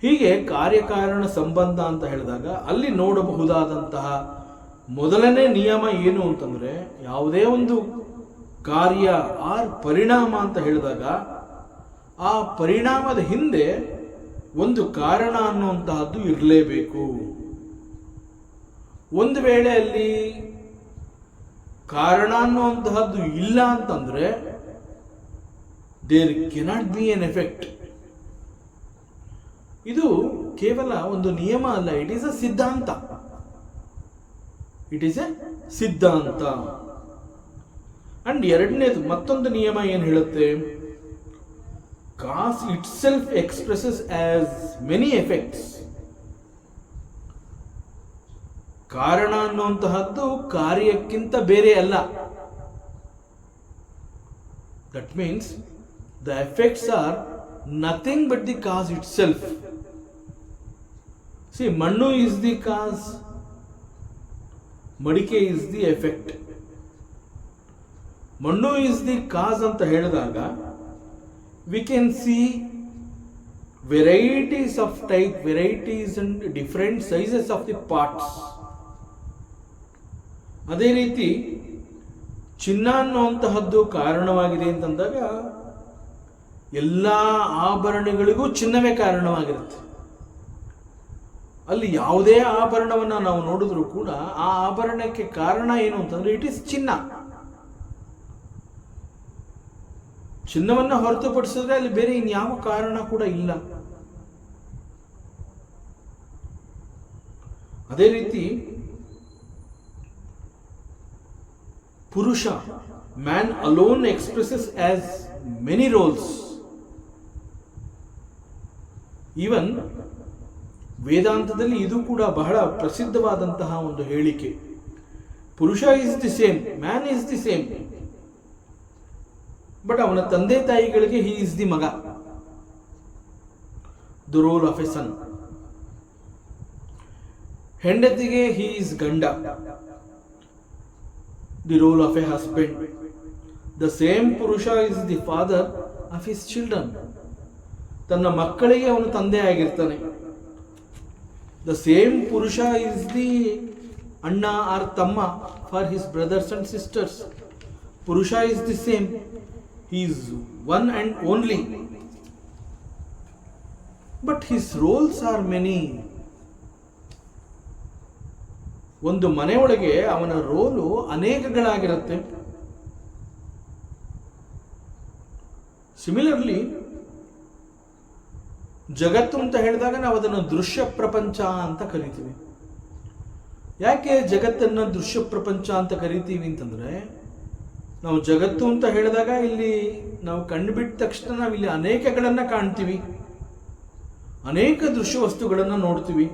ಹೀಗೆ ಕಾರ್ಯಕಾರಣ ಸಂಬಂಧ ಅಂತ ಹೇಳಿದಾಗ ಅಲ್ಲಿ ನೋಡಬಹುದಾದಂತಹ ಮೊದಲನೇ ನಿಯಮ ಏನು ಅಂತಂದ್ರೆ, ಯಾವುದೇ ಒಂದು ಕಾರ್ಯ ಆರ್ ಪರಿಣಾಮ ಅಂತ ಹೇಳಿದಾಗ ಆ ಪರಿಣಾಮದ ಹಿಂದೆ ಒಂದು ಕಾರಣ ಅನ್ನುವಂತಹದ್ದು ಇರಲೇಬೇಕು. ಒಂದು ವೇಳೆ ಅಲ್ಲಿ ಕಾರಣ ಅನ್ನುವಂತಹದ್ದು ಇಲ್ಲ ಅಂತಂದ್ರೆ there cannot be an effect. ಇದು ಕೇವಲ ಒಂದು ನಿಯಮ ಅಲ್ಲ, it is a siddhanta. It is a siddhanta. And ಎರಡನೇದು ಮತ್ತೊಂದು ನಿಯಮ ಏನು ಹೇಳುತ್ತೆ, cause itself expresses as many effects. ಕಾರಣ ಅನ್ನುವಂತಹದ್ದು ಕಾರ್ಯಕ್ಕಿಂತ ಬೇರೆ ಅಲ್ಲ. That means the effects are nothing but the cause itself. See, mannu is the cause, madike is the effect. Mannu is the cause ಅಂತ ಹೇಳಿದಾಗ we can see varieties of type, varieties and different sizes of the parts. ಅದೇ ರೀತಿ ಚಿನ್ನ ಅನ್ನುವಂತಹದ್ದು ಕಾರಣವಾಗಿದೆ ಅಂತಂದಾಗ ಎಲ್ಲ ಆಭರಣಗಳಿಗೂ ಚಿನ್ನವೇ ಕಾರಣವಾಗಿರುತ್ತೆ. ಅಲ್ಲಿ ಯಾವುದೇ ಆಭರಣವನ್ನ ನಾವು ನೋಡಿದ್ರು ಕೂಡ ಆ ಆಭರಣಕ್ಕೆ ಕಾರಣ ಏನು ಅಂತಂದ್ರೆ ಇಟ್ ಇಸ್ ಚಿನ್ನ. ಚಿನ್ನವನ್ನ ಹೊರತುಪಡಿಸಿದ್ರೆ ಅಲ್ಲಿ ಬೇರೆ ಇನ್ಯಾವ ಕಾರಣ ಕೂಡ ಇಲ್ಲ. ಅದೇ ರೀತಿ ಪುರುಷ, man alone expresses as many roles. Even ವೇದಾಂತದಲ್ಲಿ ಇದು ಕೂಡ ಬಹಳ ಪ್ರಸಿದ್ಧವಾದಂತಹ ಒಂದು ಹೇಳಿಕೆ. ಪುರುಷ is the same, man is the same, but ಅವನ ತಂದೆ ತಾಯಿಗಳಿಗೆ ಹಿ ಇಸ್ ದಿ ಮಗ, the role of a son. ಹೆಂಡತಿಗೆ ಹಿ ಇಸ್ ಗಂಡ, the role of a husband. The same ಪುರುಷ is the father of his children. ತನ್ನ ಮಕ್ಕಳಿಗೆ ಅವನು ತಂದೆ ಆಗಿರ್ತಾನೆ. ದ ಸೇಮ್ ಪುರುಷ ಇಸ್ ದಿ ಅಣ್ಣ ಆರ್ ತಮ್ಮ for his brothers and sisters. ಪುರುಷ is the same, he is one and only, but his roles are many. ಒಂದು ಮನೆಯೊಳಗೆ ಅವನ ರೋಲು ಅನೇಕಗಳಾಗಿರುತ್ತೆ. ಸಿಮಿಲರ್ಲಿ ಜಗತ್ತು ಅಂತ ಹೇಳಿದಾಗ ನಾವು ಅದನ್ನು ದೃಶ್ಯ ಪ್ರಪಂಚ ಅಂತ ಕರಿತೀವಿ. ಯಾಕೆ ಜಗತ್ತನ್ನು ದೃಶ್ಯ ಪ್ರಪಂಚ ಅಂತ ಕರಿತೀವಿ ಅಂತಂದರೆ, ನಾವು ಜಗತ್ತು ಅಂತ ಹೇಳಿದಾಗ ಇಲ್ಲಿ ನಾವು ಕಂಡುಬಿಟ್ಟ ತಕ್ಷಣ ನಾವಿಲ್ಲಿ ಅನೇಕಗಳನ್ನು ಕಾಣ್ತೀವಿ, ಅನೇಕ ದೃಶ್ಯ ವಸ್ತುಗಳನ್ನು ನೋಡ್ತೀವಿ.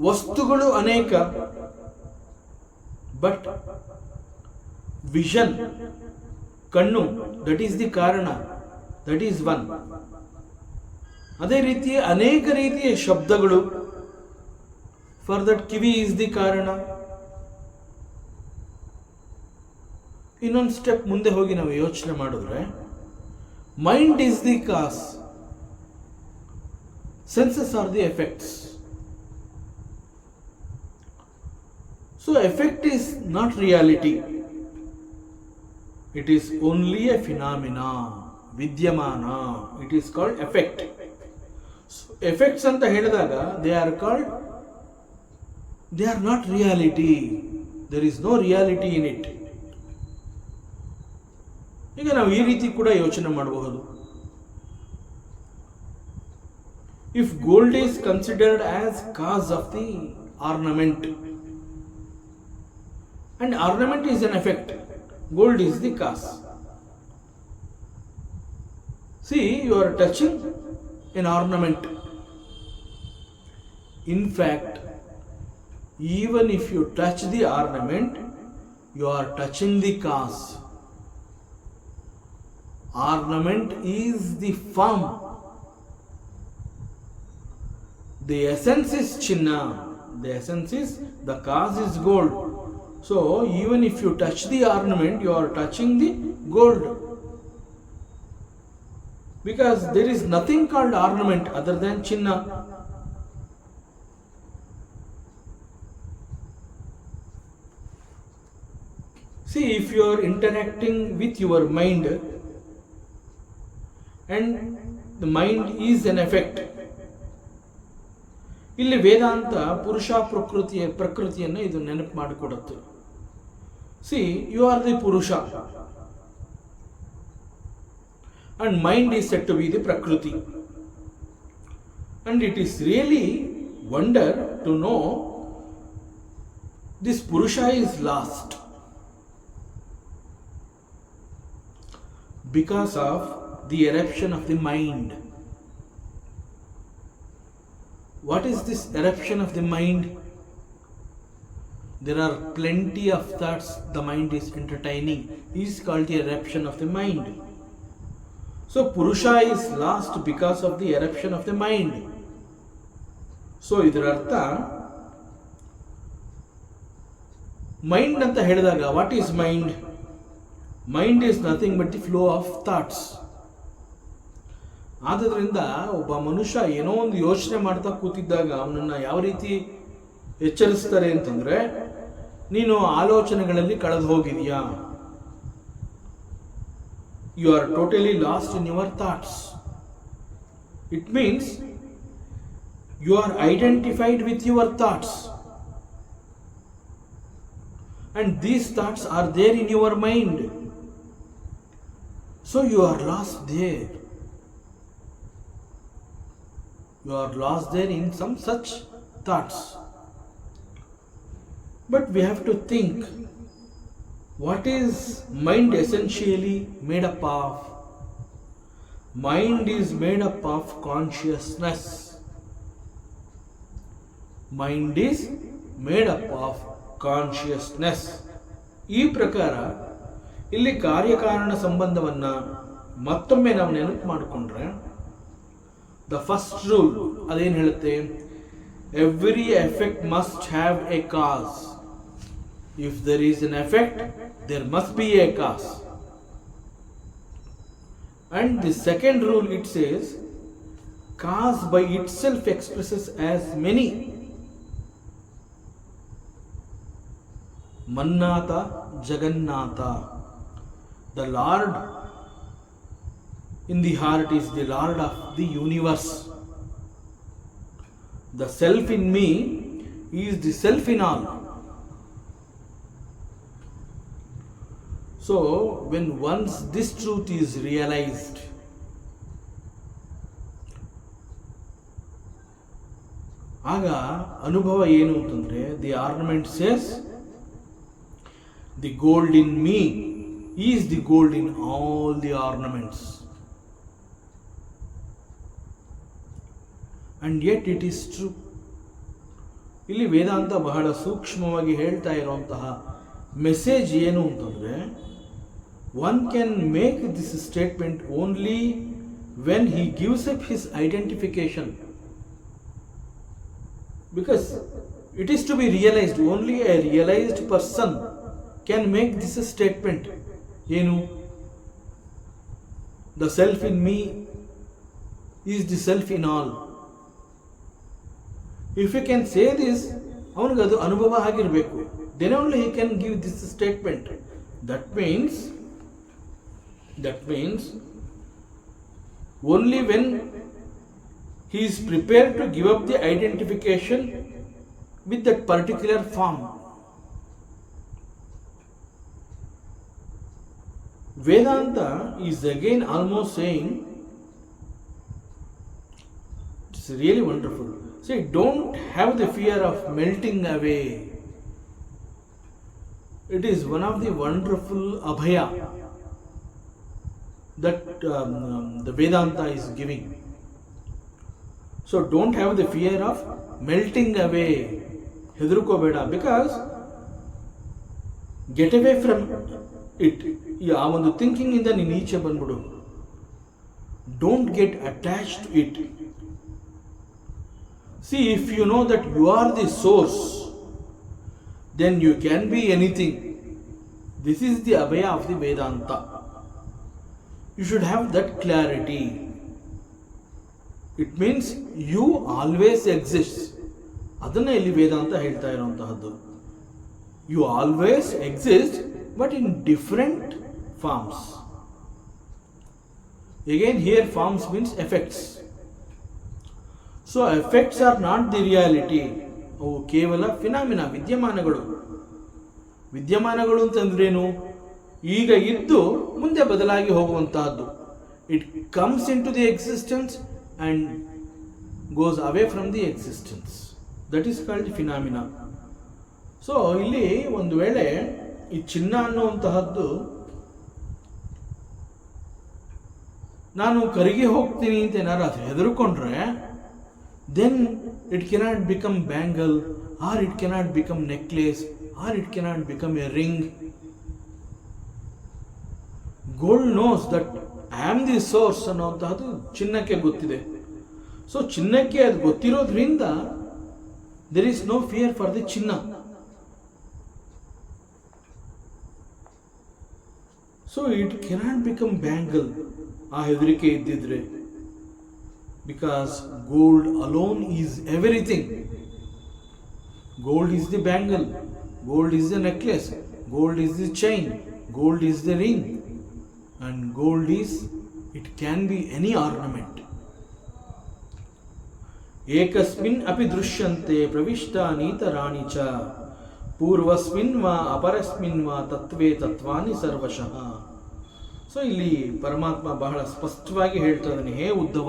ವಸ್ತುಗಳು ಅನೇಕ, ಬಟ್ ವಿಷನ್, ಕಣ್ಣು, ದಟ್ ಈಸ್ ದಿ ಕಾರಣ, ದಟ್ ಈಸ್ ಒನ್. ಅದೇ ರೀತಿ ಅನೇಕ ರೀತಿಯ ಶಬ್ದಗಳು, ಫಾರ್ ದಟ್ ಕಿವಿ ಈಸ್ ದಿ ಕಾರಣ. ಇನ್ನೊಂದು ಸ್ಟೆಪ್ ಮುಂದೆ ಹೋಗಿ ನಾವು ಯೋಚನೆ ಮಾಡಿದ್ರೆ, mind is the cause, senses are the effects. So effect is not reality, it is only a phenomena, ವಿದ್ಯಮಾನ. It is called effect. Effects ಅಂತ ಹೇಳಿದಾಗ they are called, they are not reality, there is no reality in it. ಈಗ ನಾವು ಈ ರೀತಿ ಕೂಡ ಯೋಚನೆ ಮಾಡಬಹುದು. If gold is considered as cause of the ornament, and ornament is an effect, gold is the cause. See, you are touching an ornament. In fact, even if you touch the ornament, you are touching the cause. Ornament is the form, the essence is chinna, the essence is, the cause is gold. So even if you touch the ornament, you are touching the gold, because there is nothing called ornament other than chinna. See, if you are interacting with your mind and the mind is an effect, ಇಲ್ಲಿ ವೇದಾಂತ ಪುರುಷ ಪ್ರಕೃತಿಯನ್ನು ಇದು ನೆನಪು ಮಾಡಿಕೊಡುತ್ತೆ. C, you are the ಪುರುಷ and mind is said to be the prakriti, and it is really wonder to know this purusha is lost because of the eruption of the mind. What is this eruption of the mind? There are plenty of thoughts the mind is entertaining, is called the eruption of the mind. So Purusha is lost because of the eruption of the mind. So ಇದರ ಅರ್ಥ, mind ಅಂತ ಹೇಳಿದಾಗ what is mind? Mind is nothing but the flow of thoughts. ಆದ್ದರಿಂದ ಒಬ್ಬ ಮನುಷ್ಯ ಏನೋ ಒಂದು ಯೋಚನೆ ಮಾಡ್ತಾ ಕೂತಿದ್ದಾಗ ಅವನನ್ನು ಯಾವ ರೀತಿ ಎಚ್ಚರಿಸ್ತಾರೆ ಅಂತಂದರೆ, ನೀನು ಆಲೋಚನೆಗಳಲ್ಲಿ ಕಳೆದು ಹೋಗಿದೆಯಾ, you are totally lost in your thoughts. It means you are identified with your thoughts, and these thoughts are there in your mind. So you are lost there. You are lost there in some such thoughts. But we have to think, what is mind essentially made up of? Mind is made up of consciousness. Mind is made up of consciousness. ಈ ಪ್ರಕಾರ ಇಲ್ಲಿ ಕಾರ್ಯಕಾರಣ ಸಂಬಂಧವನ್ನು ಮತ್ತೊಮ್ಮೆ ನಾವು ನೆನಪು ಮಾಡಿಕೊಂಡ್ರೆ, the first rule ಅದೇನು ಹೇಳುತ್ತೆ? Every effect must have a cause. If there is an effect, there must be a cause. And the second rule, it says, cause by itself expresses as many. Mannata Jagannatha. The Lord in the heart is the Lord of the universe. The self in me is the self in all. So when once this truth is realized, ಆಗ ಅನುಭವ ಏನು ಅಂತಂದರೆ, the ornament says the gold in me is the gold in all the ornaments and yet it is true. ಇಲ್ಲಿ ವೇದಾಂತ ಬಹಳ ಸೂಕ್ಷ್ಮವಾಗಿ ಹೇಳ್ತಾ ಇರುವಂತಹ message ಏನು ಅಂತಂದರೆ, one can make this statement only when he gives up his identification, because it is to be realized. Only a realized person can make this statement. ಏನು? The self in me is the self in all. If you can say this, ಅವನಿಗೆ ಅದು ಅನುಭವ ಆಗಿರಬೇಕು. Then only he can give this statement. That means only when he is prepared to give up the identification with that particular form. Vedanta is again almost saying, it's really wonderful. See, don't have the fear of melting away. It is one of the wonderful abhaya that the Vedanta is giving. So don't have the fear of melting away. ಹೆದರ್ಕೋಬೇಡ, because get away from it. ಆ ಒಂದು thinking ಇಂದ ನೀನು ಈಚೆ ಬಂದ್ಬಿಡು. Don't get attach to it. See, if you know that you are the source, then you can be anything. This is the ಅಭಯ of the Vedanta. You should have that clarity. It means you always exist. ಅದನ್ನೇ ಇಲ್ಲಿ ವೇದಾಂತ ಹೇಳ್ತಾ ಇರುವಂತಹದ್ದು. You always exist, but in different forms. Again here forms means effects. So effects are not the reality. ಅವು ಕೇವಲ phenomena, ವಿದ್ಯಮಾನಗಳು. ವಿದ್ಯಮಾನಗಳು ಅಂತಂದ್ರೇನು? ಈಗ ಇದ್ದು ಮುಂದೆ ಬದಲಾಗಿ ಹೋಗುವಂತಹದ್ದು. It comes into the existence and goes away from the existence. That is called phenomena. So ಇಲ್ಲಿ ಒಂದು ವೇಳೆ ಈ ಚಿನ್ನ ಅನ್ನುವಂತಹದ್ದು ನಾನು ಕರಗಿ ಹೋಗ್ತೀನಿ ಅಂತ ಏನಾರು ಅದು ಹೆದರ್ಕೊಂಡ್ರೆ, then it cannot become bangle, or it cannot become necklace, or it cannot become a ring. Gold knows that I am the source ಅನ್ನುವಂತಹದ್ದು ಚಿನ್ನಕ್ಕೆ ಗೊತ್ತಿದೆ. ಸೊ ಚಿನ್ನಕ್ಕೆ ಅದು ಗೊತ್ತಿರೋದ್ರಿಂದ there is no fear for the ಚಿನ್ನ. So it cannot become bangle, ಆ ಹೆದರಿಕೆ ಇದ್ದಿದ್ರೆ, because gold alone is everything. Gold is the bangle, gold is the necklace, gold is the chain, gold is the ring. And gold is, it can be any ornament. Ekasmin api drishyante pravishtaani tarani cha purvasmin va aparasmin va tatve tatvani sarvashah. So ಇಲ್ಲಿ ಪರಮಾತ್ಮ ಬಹಳ ಸ್ಪಷ್ಟವಾಗಿ ಹೇಳ್ತಾ ಇದ್ದಾನೆ, ಹೇ Uddhava,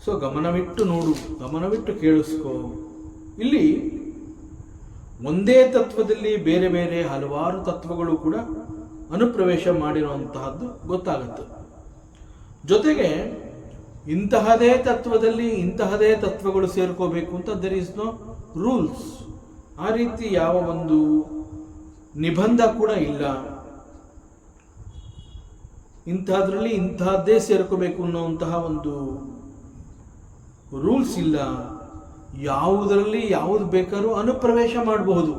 so ಗಮನವಿಟ್ಟು ನೋಡು, ಗಮನವಿಟ್ಟು ಕೇಳಿಸ್ಕೋ. ಇಲ್ಲಿ ಒಂದೇ ತತ್ವದಲ್ಲಿ ಬೇರೆ ಬೇರೆ ಹಲವಾರು ತತ್ವಗಳು ಕೂಡ ಅನುಪ್ರವೇಶ ಮಾಡಿರುವಂತಹದ್ದು ಗೊತ್ತಾಗುತ್ತೆ. ಜೊತೆಗೆ ಇಂತಹದೇ ತತ್ವದಲ್ಲಿ ಇಂತಹದೇ ತತ್ವಗಳು ಸೇರ್ಕೋಬೇಕು ಅಂತ ದೇರ್ ಈಸ್ ನೋ ರೂಲ್ಸ್. ಆ ರೀತಿ ಯಾವ ಒಂದು ನಿಬಂಧ ಕೂಡ ಇಲ್ಲ. ಇಂತಹದ್ರಲ್ಲಿ ಇಂತಹದ್ದೇ ಸೇರ್ಕೋಬೇಕು ಅನ್ನೋಂತಹ ಒಂದು ರೂಲ್ಸ್ ಇಲ್ಲ. ಯಾವುದರಲ್ಲಿ ಯಾವುದು ಬೇಕಾದ್ರೂ ಅನುಪ್ರವೇಶ ಮಾಡಬಹುದು.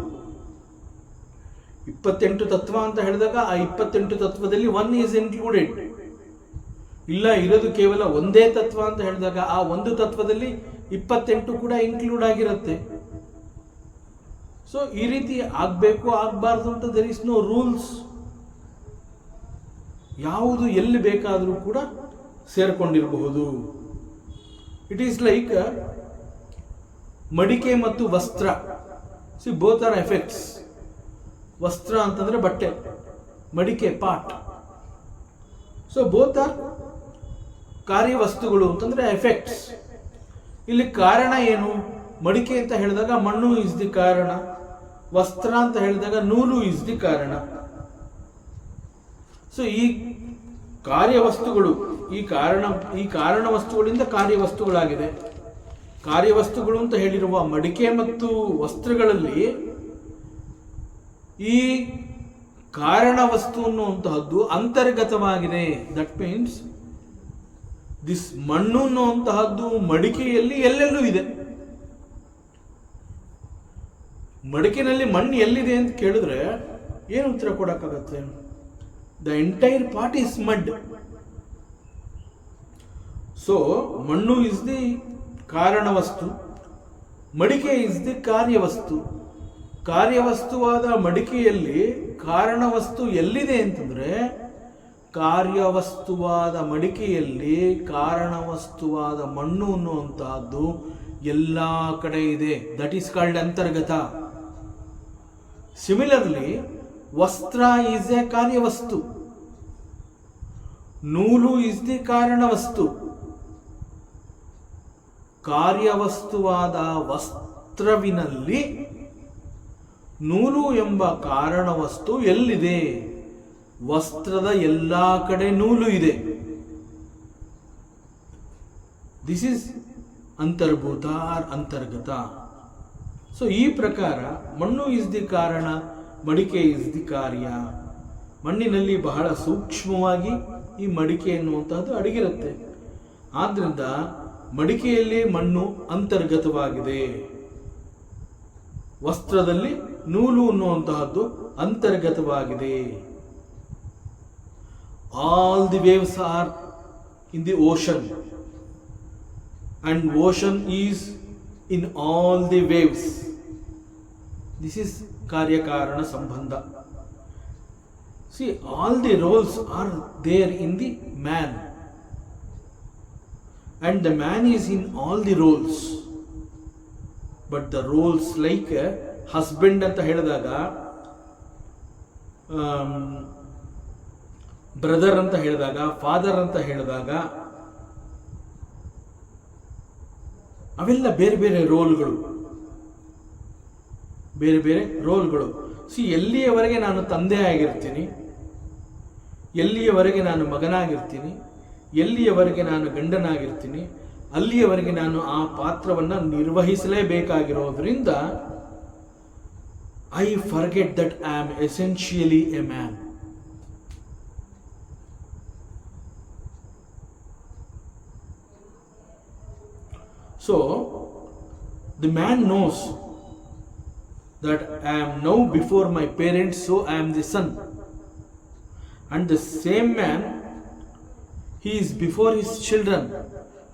28 ತತ್ವ ಅಂತ ಹೇಳಿದಾಗ ಆ 28 ತತ್ವದಲ್ಲಿ ಒನ್ ಈಸ್ ಇನ್ಕ್ಲೂಡೆಡ್. ಇಲ್ಲ, ಇರೋದು ಕೇವಲ ಒಂದೇ ತತ್ವ ಅಂತ ಹೇಳಿದಾಗ ಆ ಒಂದು ತತ್ವದಲ್ಲಿ 28 ಕೂಡ ಇನ್ಕ್ಲೂಡ್ ಆಗಿರುತ್ತೆ. ಸೊ ಈ ರೀತಿ ಆಗಬೇಕು ಆಗಬಾರ್ದು ಅಂತ ದೇರ್ ಇಸ್ ನೋ ರೂಲ್ಸ್. ಯಾವುದು ಎಲ್ಲಿ ಬೇಕಾದರೂ ಕೂಡ ಸೇರ್ಕೊಂಡಿರಬಹುದು. ಇಟ್ ಈಸ್ ಲೈಕ್ ಮಡಿಕೆ ಮತ್ತು ವಸ್ತ್ರ. C both are effects. ವಸ್ತ್ರ ಅಂತಂದ್ರೆ ಬಟ್ಟೆ, ಮಡಿಕೆ ಪಾಟ್. ಸೊ ಬೋತ್ ಆರ್ ಕಾರ್ಯವಸ್ತುಗಳು ಅಂತಂದ್ರೆ ಎಫೆಕ್ಟ್ಸ್. ಇಲ್ಲಿ ಕಾರಣ ಏನು? ಮಡಿಕೆ ಅಂತ ಹೇಳಿದಾಗ ಮಣ್ಣು ಇಸ್ ದಿ ಕಾರಣ, ವಸ್ತ್ರ ಅಂತ ಹೇಳಿದಾಗ ನೂಲು ಇಸ್ ದಿ ಕಾರಣ. ಸೊ ಈ ಕಾರ್ಯವಸ್ತುಗಳು, ಈ ಕಾರಣ ವಸ್ತುಗಳಿಂದ ಕಾರ್ಯವಸ್ತುಗಳಾಗಿದೆ. ಕಾರ್ಯವಸ್ತುಗಳು ಅಂತ ಹೇಳಿರುವ ಮಡಿಕೆ ಮತ್ತು ವಸ್ತ್ರಗಳಲ್ಲಿ ಈ ಕಾರಣ ವಸ್ತು ಅನ್ನುವಂತಹದ್ದು ಅಂತರ್ಗತವಾಗಿದೆ. ದಟ್ ಮೀನ್ಸ್ ದಿಸ್ ಮಣ್ಣು ಅನ್ನುವಂತಹದ್ದು ಮಡಿಕೆಯಲ್ಲಿ ಎಲ್ಲೆಲ್ಲೂ ಇದೆ. ಮಡಿಕೆನಲ್ಲಿ ಮಣ್ಣು ಎಲ್ಲಿದೆ ಅಂತ ಕೇಳಿದ್ರೆ ಏನು ಉತ್ತರ ಕೊಡಕ್ಕಾಗತ್ತೆ? The entire part is mud. So ಮಣ್ಣು ಇಸ್ ದಿ ಕಾರಣ ವಸ್ತು, ಮಡಿಕೆ ಇಸ್ ದಿ ಕಾರ್ಯವಸ್ತು. ಕಾರ್ಯವಸ್ತುವಾದ ಮಡಿಕೆಯಲ್ಲಿ ಕಾರಣ ವಸ್ತು ಎಲ್ಲಿದೆ ಅಂತಂದ್ರೆ, ಕಾರ್ಯವಸ್ತುವಾದ ಮಡಿಕೆಯಲ್ಲಿ ಕಾರಣ ವಸ್ತುವಾದ ಮಣ್ಣು ಅನ್ನುವಂತಹದ್ದು ಎಲ್ಲ ಕಡೆ ಇದೆ. ದಟ್ ಈಸ್ ಕಾಲ್ಡ್ ಅಂತರ್ಗತ. ಸಿಮಿಲರ್ಲಿ ವಸ್ತ್ರ ಈಸ್ ಎ ಕಾರ್ಯವಸ್ತು, ನೂಲು ಇಸ್ ದಿ ಕಾರಣ ವಸ್ತು. ಕಾರ್ಯವಸ್ತುವಾದ ವಸ್ತ್ರವಿನಲ್ಲಿ ನೂಲು ಎಂಬ ಕಾರಣ ವಸ್ತು ಎಲ್ಲಿದೆ? ವಸ್ತ್ರದ ಎಲ್ಲ ಕಡೆ ನೂಲು ಇದೆ. ದಿಸ್ ಇಸ್ ಅಂತರ್ಭೂತ ಆರ್ ಅಂತರ್ಗತ. ಸೊ ಈ ಪ್ರಕಾರ ಮಣ್ಣು ಇಸ್ ದಿ ಕಾರಣ, ಮಡಿಕೆ ಇಸ್ ದಿ ಕಾರ್ಯ. ಮಣ್ಣಿನಲ್ಲಿ ಬಹಳ ಸೂಕ್ಷ್ಮವಾಗಿ ಈ ಮಡಿಕೆ ಎನ್ನುವಂತಹದ್ದು ಅಡಗಿರುತ್ತೆ. ಆದ್ರಿಂದ ಮಡಿಕೆಯಲ್ಲಿ ಮಣ್ಣು ಅಂತರ್ಗತವಾಗಿದೆ, ವಸ್ತ್ರದಲ್ಲಿ ನೂಲು ಅನ್ನುವಂತಹದ್ದು ಅಂತರ್ಗತವಾಗಿದೆ. All the waves are in the ocean and ocean is in all the waves. This is ಕಾರ್ಯಕಾರಣ ಸಂಬಂಧ. See, all the roles are there in the man, and the man is in all the roles. But the roles like husband ಅಂತ ಹೇಳಿದಾಗ, brother ಅಂತ ಹೇಳಿದಾಗ, father ಅಂತ ಹೇಳಿದಾಗ, ಅವೆಲ್ಲ ಬೇರೆ ಬೇರೆ ರೋಲ್ಗಳು, ಬೇರೆ ಬೇರೆ ರೋಲ್ಗಳು. ಎಲ್ಲಿಯವರೆಗೆ ನಾನು ತಂದೆ ಆಗಿರ್ತೀನಿ, ಎಲ್ಲಿಯವರೆಗೆ ನಾನು ಮಗನಾಗಿರ್ತೀನಿ, ಎಲ್ಲಿಯವರೆಗೆ ನಾನು ಗಂಡನಾಗಿರ್ತೀನಿ, ಅಲ್ಲಿಯವರೆಗೆ ನಾನು ಆ ಪಾತ್ರವನ್ನು ನಿರ್ವಹಿಸಲೇಬೇಕಾಗಿರೋದ್ರಿಂದ I forget that I am essentially a man. So the man knows that I am now before my parents, so I am the son. And the same man, he is before his children,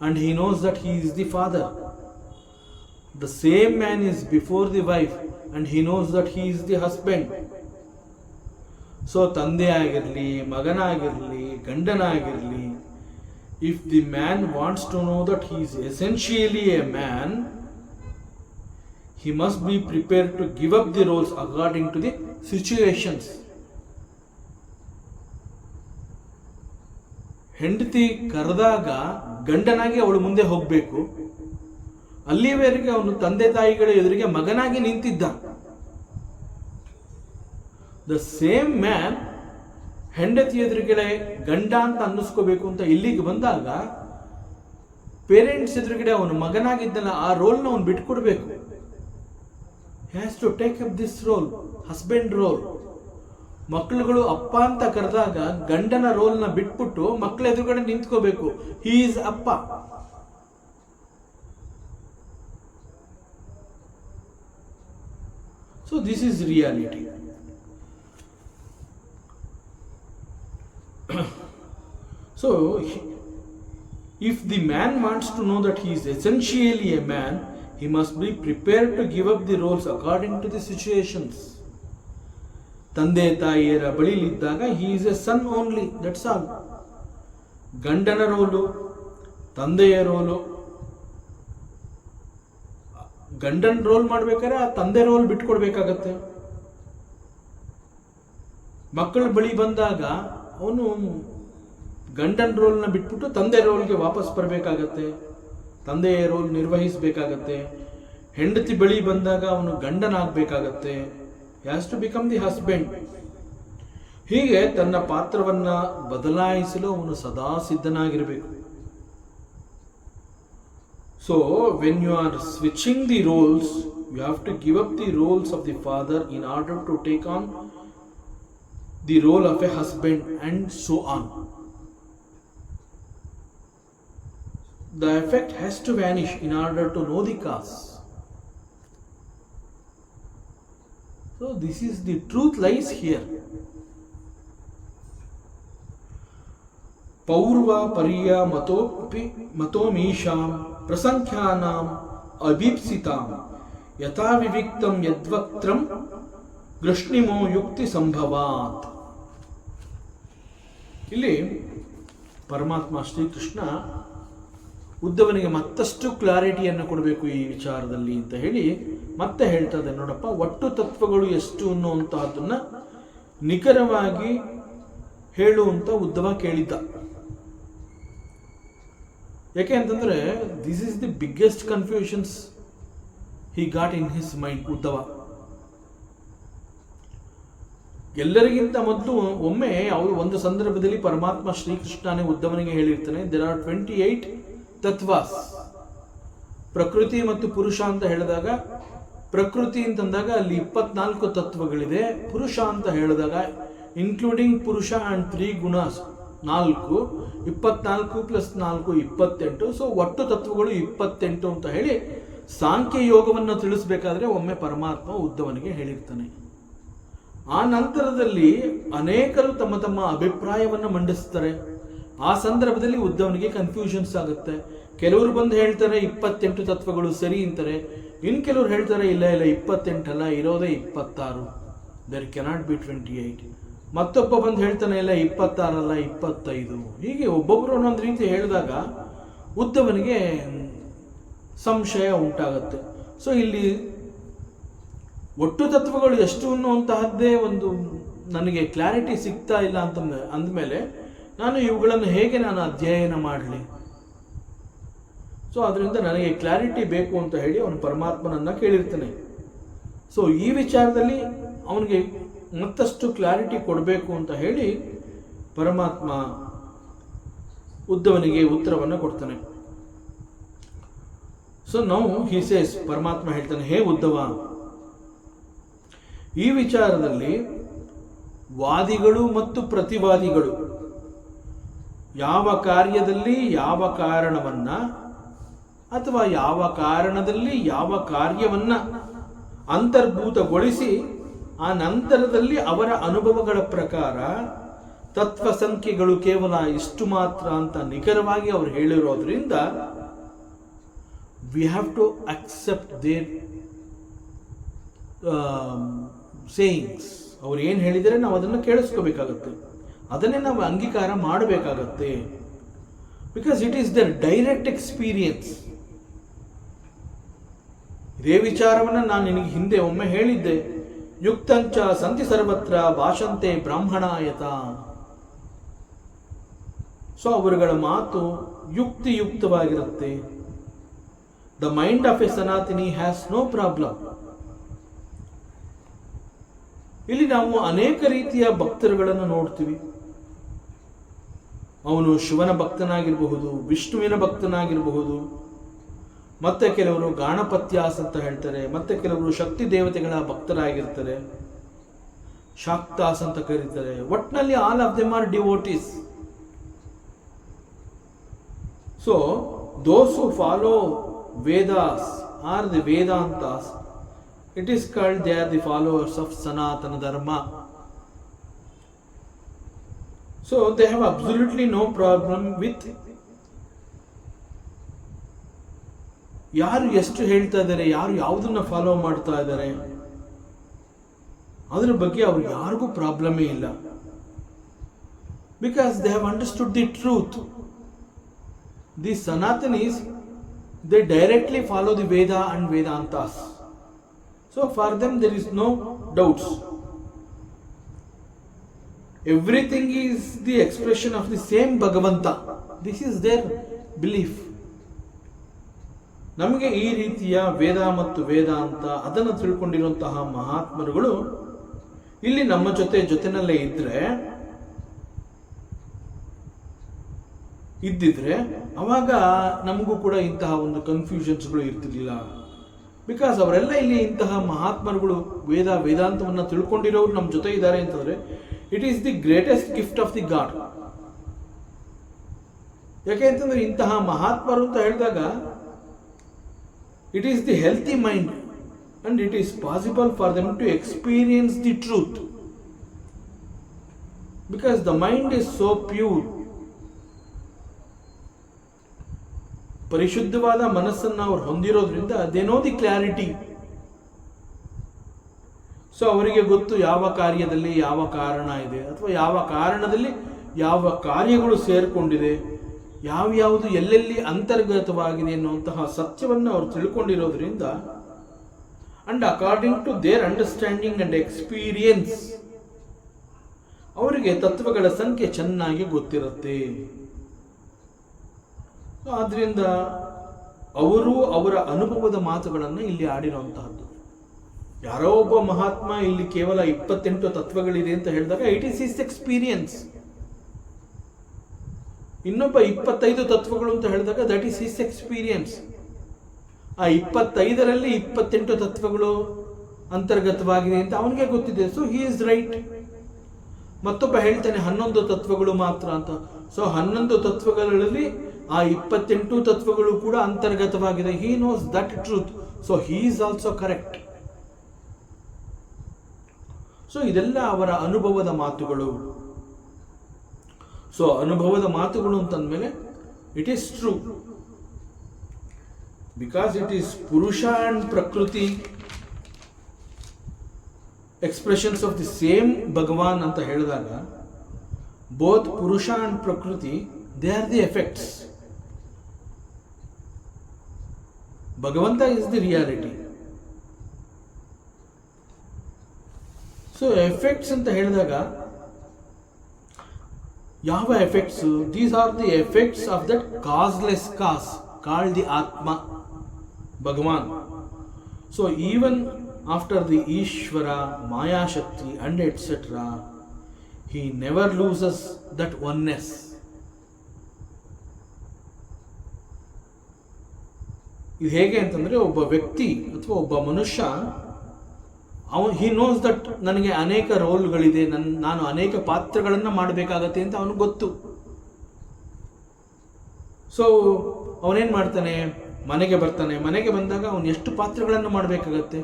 and he knows that he is the father. The same man is before the wife, and he knows that he is the husband. So ತಂದೆ ಆಗಿರಲಿ, ಮಗನಾಗಿರಲಿ, ಗಂಡನಾಗಿರಲಿ, if the man wants to know that he is essentially a man, he must be prepared to give up the roles according to the situations. ಹೆಂಡತಿ ಕರೆದಾಗ ಗಂಡನಾಗಿ ಅವಳು ಮುಂದೆ ಹೋಗಬೇಕು. ಅಲ್ಲಿಯವರೆಗೆ ಅವನು ತಂದೆ ತಾಯಿಗಳ ಎದುರಿಗೆ ಮಗನಾಗಿ ನಿಂತಿದ್ದ. ದ ಸೇಮ್ ಮ್ಯಾನ್ ಹೆಂಡತಿ ಎದುರುಗಡೆ ಗಂಡ ಅಂತ ಅನ್ನಿಸ್ಕೋಬೇಕು ಅಂತ ಇಲ್ಲಿಗೆ ಬಂದಾಗ ಪೇರೆಂಟ್ಸ್ ಎದುರುಗಡೆ ಅವನು ಮಗನಾಗಿದ್ದಲ್ಲ, ಆ ರೋಲ್ನ ಅವನು ಬಿಟ್ಕೊಡ್ಬೇಕು. He has to take up this role, husband role. ಮಕ್ಕಳುಗಳು ಅಪ್ಪ ಅಂತ ಕರೆದಾಗ ಗಂಡನ ರೋಲ್ನ ಬಿಟ್ಬಿಟ್ಟು ಮಕ್ಕಳ ಎದುರುಗಡೆ ನಿಂತ್ಕೋಬೇಕು. ಹಿ ಈಸ್ ಅಪ್ಪ. So this is reality. So if the man wants to know that he is essentially a man, he must be prepared to give up the roles according to the situations. ತಂದೆ ತಾಯಿಯರ ಬಳಿಲಿದ್ದಾಗ he is a son only, that's all. ಗಂಡನ roll, ತಂದೆಯ roll, ಗಂಡನ roll ಮಾಡ್ಬೇಕಾದ್ರೆ ಆ ತಂದೆ roll ಬಿಟ್ಕೊಡ್ಬೇಕಾಗತ್ತೆ. ಮಕ್ಕಳ ಬಳಿ ಬಂದಾಗ ಅವನು ಗಂಡನ ರೋಲ್ನ ಬಿಟ್ಬಿಟ್ಟು ತಂದೆ ರೋಲ್ಗೆ ವಾಪಸ್ ಬರಬೇಕಾಗತ್ತೆ. ತಂದೆಯ ರೋಲ್ ನಿರ್ವಹಿಸಬೇಕಾಗತ್ತೆ. ಹೆಂಡತಿ ಬಳಿ ಬಂದಾಗ ಅವನು ಗಂಡನಾಗಬೇಕಾಗತ್ತೆ. Has to become the husband. ಹೀಗೆ ತನ್ನ ಪಾತ್ರವನ್ನ ಬದಲಾಯಿಸಲು ಅವನು ಸದಾ ಸಿದ್ಧನಾಗಿರಬೇಕು. So when you are switching the roles, you have to give up the roles of the father in order to take on the role of a husband and so on. The effect has to vanish in order to know the cause. So this is the truth lies here. Paurva pariya matomisham prasankhyanam abhipsitam yatha viviktam yadvaktram grashnimo yukti sambhavat. ಇಲ್ಲಿ ಪರಮಾತ್ಮ ಶ್ರೀಕೃಷ್ಣ ಉದ್ಧವನಿಗೆ ಮತ್ತಷ್ಟು ಕ್ಲಾರಿಟಿಯನ್ನು ಕೊಡಬೇಕು ಈ ವಿಚಾರದಲ್ಲಿ ಅಂತ ಹೇಳಿ ಮತ್ತೆ ಹೇಳ್ತದೆ. ನೋಡಪ್ಪ, ಒಟ್ಟು ತತ್ವಗಳು ಎಷ್ಟು ಅನ್ನುವಂತಹದ್ದನ್ನ ನಿಖರವಾಗಿ ಹೇಳುವಂತ ಉದ್ಧವ ಕೇಳಿದ್ದ. ಯಾಕೆ ಅಂತಂದ್ರೆ this is the biggest confusions he got in his mind. Uddhava ಎಲ್ಲರಿಗಿಂತ ಮೊದಲು ಒಮ್ಮೆ ಅವರು ಒಂದು ಸಂದರ್ಭದಲ್ಲಿ ಪರಮಾತ್ಮ ಶ್ರೀಕೃಷ್ಣನೇ ಉದ್ಧವನಿಗೆ ಹೇಳಿರ್ತಾನೆ, ದೇರ್ ಆರ್ 28 ತತ್ವಾಸ್. ಪ್ರಕೃತಿ ಮತ್ತು ಪುರುಷ ಅಂತ ಹೇಳಿದಾಗ, ಪ್ರಕೃತಿ ಅಂತಂದಾಗ ಅಲ್ಲಿ 24 ತತ್ವಗಳಿದೆ. ಪುರುಷ ಅಂತ ಹೇಳಿದಾಗ ಇನ್ಕ್ಲೂಡಿಂಗ್ ಪುರುಷ ಅಂಡ್ 3 ಗುಣಾಸ್ 4, 24 + 4 28. ಸೊ ಒಟ್ಟು ತತ್ವಗಳು 28 ಅಂತ ಹೇಳಿ ಸಾಂಖ್ಯ ಯೋಗವನ್ನು ತಿಳಿಸಬೇಕಾದ್ರೆ ಒಮ್ಮೆ ಪರಮಾತ್ಮ ಉದ್ಧವನಿಗೆ ಹೇಳಿರ್ತಾನೆ. ಆ ನಂತರದಲ್ಲಿ ಅನೇಕರು ತಮ್ಮ ತಮ್ಮ ಅಭಿಪ್ರಾಯವನ್ನು ಮಂಡಿಸ್ತಾರೆ. ಆ ಸಂದರ್ಭದಲ್ಲಿ ಉದ್ಧವನಿಗೆ ಕನ್ಫ್ಯೂಷನ್ಸ್ ಆಗುತ್ತೆ. ಕೆಲವರು ಬಂದು ಹೇಳ್ತಾರೆ 28 ತತ್ವಗಳು ಸರಿ ಅಂತಾರೆ. ಇನ್ನು ಕೆಲವರು ಹೇಳ್ತಾರೆ ಇಲ್ಲ 28 ಅಲ್ಲ, ಇರೋದೇ 26, ದೇರ್ ಕೆನಾಟ್ ಬಿ 28. ಮತ್ತೊಬ್ಬ ಬಂದು ಹೇಳ್ತಾನೆ ಇಲ್ಲ 26 ಅಲ್ಲ 25. ಹೀಗೆ ಒಬ್ಬೊಬ್ಬರು ಒಂದೊಂದು ರೀತಿ ಹೇಳಿದಾಗ ಉದ್ಧವನಿಗೆ ಸಂಶಯ ಉಂಟಾಗುತ್ತೆ. ಸೊ ಇಲ್ಲಿ ಒಟ್ಟು ತತ್ವಗಳು ಎಷ್ಟು ಅನ್ನುವಂತಹದ್ದೇ ಒಂದು ನನಗೆ ಕ್ಲಾರಿಟಿ ಸಿಗ್ತಾ ಇಲ್ಲ ಅಂತ ಅಂದಮೇಲೆ ನಾನು ಇವುಗಳನ್ನು ಹೇಗೆ ನಾನು ಅಧ್ಯಯನ ಮಾಡಲಿ? ಸೊ ಅದರಿಂದ ನನಗೆ ಕ್ಲಾರಿಟಿ ಬೇಕು ಅಂತ ಹೇಳಿ ಅವನು ಪರಮಾತ್ಮನನ್ನ ಕೇಳಿರ್ತಾನೆ. ಸೊ ಈ ವಿಚಾರದಲ್ಲಿ ಅವನಿಗೆ ಮತ್ತಷ್ಟು ಕ್ಲಾರಿಟಿ ಕೊಡಬೇಕು ಅಂತ ಹೇಳಿ ಪರಮಾತ್ಮ ಉದ್ಧವನಿಗೆ ಉತ್ತರವನ್ನು ಕೊಡ್ತಾನೆ. ಸೊ ನೌ ಹಿ ಸೇಸ್, ಪರಮಾತ್ಮ ಹೇಳ್ತಾನೆ, ಹೇ ಉದ್ಧವ, ಈ ವಿಚಾರದಲ್ಲಿ ವಾದಿಗಳು ಮತ್ತು ಪ್ರತಿವಾದಿಗಳು ಯಾವ ಕಾರ್ಯದಲ್ಲಿ ಯಾವ ಕಾರಣವನ್ನ ಅಥವಾ ಯಾವ ಕಾರಣದಲ್ಲಿ ಯಾವ ಕಾರ್ಯವನ್ನ ಅಂತರ್ಭೂತಗೊಳಿಸಿ ಆ ನಂತರದಲ್ಲಿ ಅವರ ಅನುಭವಗಳ ಪ್ರಕಾರ ತತ್ವ ಸಂಖ್ಯೆಗಳು ಕೇವಲ ಇಷ್ಟು ಮಾತ್ರ ಅಂತ ನಿಖರವಾಗಿ ಅವರು ಹೇಳಿರೋದ್ರಿಂದ we have to accept their sayings. ಅವ್ರು ಏನು ಹೇಳಿದರೆ ನಾವು ಅದನ್ನು ಕೇಳಿಸ್ಕೋಬೇಕಾಗತ್ತೆ, ಅದನ್ನೇ ನಾವು ಅಂಗೀಕಾರ ಮಾಡಬೇಕಾಗತ್ತೆ. Because it is their direct experience. ಇದೇ ವಿಚಾರವನ್ನು ನಾನು ನಿನಗೆ ಹಿಂದೆ ಒಮ್ಮೆ ಹೇಳಿದ್ದೆ. ಯುಕ್ತಂಚ ಸಂತಿ ಸರ್ವತ್ರ ಭಾಷಂತೆ ಬ್ರಾಹ್ಮಣಾಯತ. ಸೊ ಅವರುಗಳ ಮಾತು ಯುಕ್ತಿಯುಕ್ತವಾಗಿರುತ್ತೆ. ದ ಮೈಂಡ್ ಆಫ್ ಎ ಸನಾತನಿ ಹ್ಯಾಸ್ ನೋ ಪ್ರಾಬ್ಲಮ್. ಇಲ್ಲಿ ನಾವು ಅನೇಕ ರೀತಿಯ ಭಕ್ತರುಗಳನ್ನು ನೋಡ್ತೀವಿ. ಅವನು ಶಿವನ ಭಕ್ತನಾಗಿರಬಹುದು, ವಿಷ್ಣುವಿನ ಭಕ್ತನಾಗಿರಬಹುದು, ಮತ್ತೆ ಕೆಲವರು ಗಾಣಪತ್ಯಾಸ್ ಅಂತ ಹೇಳ್ತಾರೆ, ಮತ್ತೆ ಕೆಲವರು ಶಕ್ತಿ ದೇವತೆಗಳ ಭಕ್ತರಾಗಿರ್ತಾರೆ, ಶಾಕ್ತಾಸ್ ಅಂತ ಕರೀತಾರೆ. ಒಟ್ಟಿನಲ್ಲಿ all of them are devotees. So those who follow Vedas are the Vedantas. It is called they are the followers of Sanatana Dharma. So they have absolutely no problem with ಯಾರು ಎಷ್ಟು ಹೇಳ್ತಾ ಇದ್ದಾರೆ, ಯಾರು ಯಾವುದನ್ನ ಫಾಲೋ ಮಾಡ್ತಾ ಇದ್ದಾರೆ, ಅದರ ಬಗ್ಗೆ ಅವ್ರಿಗೆ ಯಾರಿಗೂ ಪ್ರಾಬ್ಲಮೇ ಇಲ್ಲ. Because they have understood the truth. The Sanatanis, they directly follow the Veda and Vedantas. So for them there is no doubts. Everything is the expression of the same Bhagavanta. This is their belief. ನಮಗೆ ಈ ರೀತಿಯ ವೇದ ಮತ್ತು ವೇದಾಂತ ಅದನ್ನು ತಿಳ್ಕೊಂಡಿರುವಂತಹ ಮಹಾತ್ಮರುಗಳು ಇಲ್ಲಿ ನಮ್ಮ ಜೊತೆನಲ್ಲೇ ಇದ್ದಿದ್ರೆ ಅವಾಗ ನಮಗೂ ಕೂಡ ಇಂತಹ ಒಂದು ಕನ್ಫ್ಯೂಷನ್ಸ್ಗಳು ಇರ್ತಿರ್ಲಿಲ್ಲ. ಬಿಕಾಸ್ ಅವರೆಲ್ಲ ಇಲ್ಲಿ ಇಂತಹ ಮಹಾತ್ಮರುಗಳು ವೇದಾಂತವನ್ನು ತಿಳ್ಕೊಂಡಿರೋರು ನಮ್ಮ ಜೊತೆ ಇದ್ದಾರೆ ಅಂತಂದ್ರೆ it is the greatest gift of the god. ಯಾಕೆ ಅಂತಂದ್ರೆ ಇಂತಹ ಮಹಾತ್ಮರು ಅಂತ ಹೇಳಿದಾಗ it is the healthy mind and it is possible for them to experience the truth because the mind is so pure. ಪರಿಶುದ್ಧವಾದ ಮನಸ್ಸನ್ನು ಅವರು ಹೊಂದಿರೋದ್ರಿಂದ they know the clarity. So ಅವರಿಗೆ ಗೊತ್ತು ಯಾವ ಕಾರ್ಯದಲ್ಲಿ ಯಾವ ಕಾರಣ ಇದೆ ಅಥವಾ ಯಾವ ಕಾರಣದಲ್ಲಿ ಯಾವ ಕಾರ್ಯಗಳು ಸೇರಿಕೊಂಡಿದೆ, ಯಾವ್ಯಾವುದು ಎಲ್ಲೆಲ್ಲಿ ಅಂತರ್ಗತವಾಗಿದೆ ಎನ್ನುವಂತಹ ಸತ್ಯವನ್ನು ಅವರು ತಿಳ್ಕೊಂಡಿರೋದ್ರಿಂದ and according to their understanding and experience ಅವರಿಗೆ ತತ್ವಗಳ ಸಂಖ್ಯೆ ಚೆನ್ನಾಗಿ ಗೊತ್ತಿರುತ್ತೆ. ಆದ್ರಿಂದ ಅವರು ಅವರ ಅನುಭವದ ಮಾತುಗಳನ್ನು ಇಲ್ಲಿ ಆಡಿರುವಂತಹದ್ದು. ಯಾರೋ ಒಬ್ಬ ಮಹಾತ್ಮ ಇಲ್ಲಿ ಕೇವಲ 28 ತತ್ವಗಳಿದೆ ಅಂತ ಹೇಳಿದಾಗ ಇಟ್ ಈಸ್ ಹಿಸ್ ಎಕ್ಸ್ಪೀರಿಯನ್ಸ್. ಇನ್ನೊಬ್ಬ 25 ತತ್ವಗಳು ಅಂತ ಹೇಳಿದಾಗ ದಟ್ ಈಸ್ ಹಿಸ್ ಎಕ್ಸ್ಪೀರಿಯನ್ಸ್. ಆ 25ರಲ್ಲಿ 28 ತತ್ವಗಳು ಅಂತರ್ಗತವಾಗಿದೆ ಅಂತ ಅವನಿಗೆ ಗೊತ್ತಿದೆ. So he is right. ಮತ್ತೊಬ್ಬ ಹೇಳ್ತಾನೆ 11 ತತ್ವಗಳು ಮಾತ್ರ ಅಂತ. ಸೊ 11 ತತ್ವಗಳಲ್ಲಿ ಆ 28 ತತ್ವಗಳು ಕೂಡ ಅಂತರ್ಗತವಾಗಿದೆ. He knows that truth. So he is also correct. So ಇದೆಲ್ಲ ಅವರ ಅನುಭವದ ಮಾತುಗಳು. ಸೊ ಅನುಭವದ ಮಾತುಗಳು ಅಂತಂದ್ಮೇಲೆ it is true because it is ಪುರುಷ ಅಂಡ್ ಪ್ರಕೃತಿ ಎಕ್ಸ್ಪ್ರೆಷನ್ಸ್ ಆಫ್ ದಿ ಸೇಮ್ ಭಗವಾನ್ ಅಂತ ಹೇಳಿದಾಗ ಬೋತ್ ಪುರುಷ ಅಂಡ್ ಪ್ರಕೃತಿ ದೇ ಆರ್ ದಿ ಎಫೆಕ್ಟ್ಸ್. ಭಗವಂತ is the reality. So effects ಅಂತ ಹೇಳಿದಾಗ ಯಾವ effects? These are the effects of that causeless cause called the ಆತ್ಮ ಭಗವಾನ್. So even after the Ishwara ಮಾಯಾಶಕ್ತಿ and etcetera he never loses that oneness. ಇದು ಹೇಗೆ ಅಂತಂದ್ರೆ ಒಬ್ಬ ವ್ಯಕ್ತಿ ಅಥವಾ ಒಬ್ಬ ಮನುಷ್ಯ he knows that ನನಗೆ ಅನೇಕ ರೋಲ್ಗಳಿದೆ, ನಾನು ಅನೇಕ ಪಾತ್ರಗಳನ್ನು ಮಾಡಬೇಕಾಗತ್ತೆ ಅಂತ ಅವನಿಗೆ ಗೊತ್ತು. ಸೊ ಅವನೇನ್ ಮಾಡ್ತಾನೆ, ಮನೆಗೆ ಬರ್ತಾನೆ. ಮನೆಗೆ ಬಂದಾಗ ಅವನು ಎಷ್ಟು ಪಾತ್ರಗಳನ್ನು ಮಾಡಬೇಕಾಗತ್ತೆ.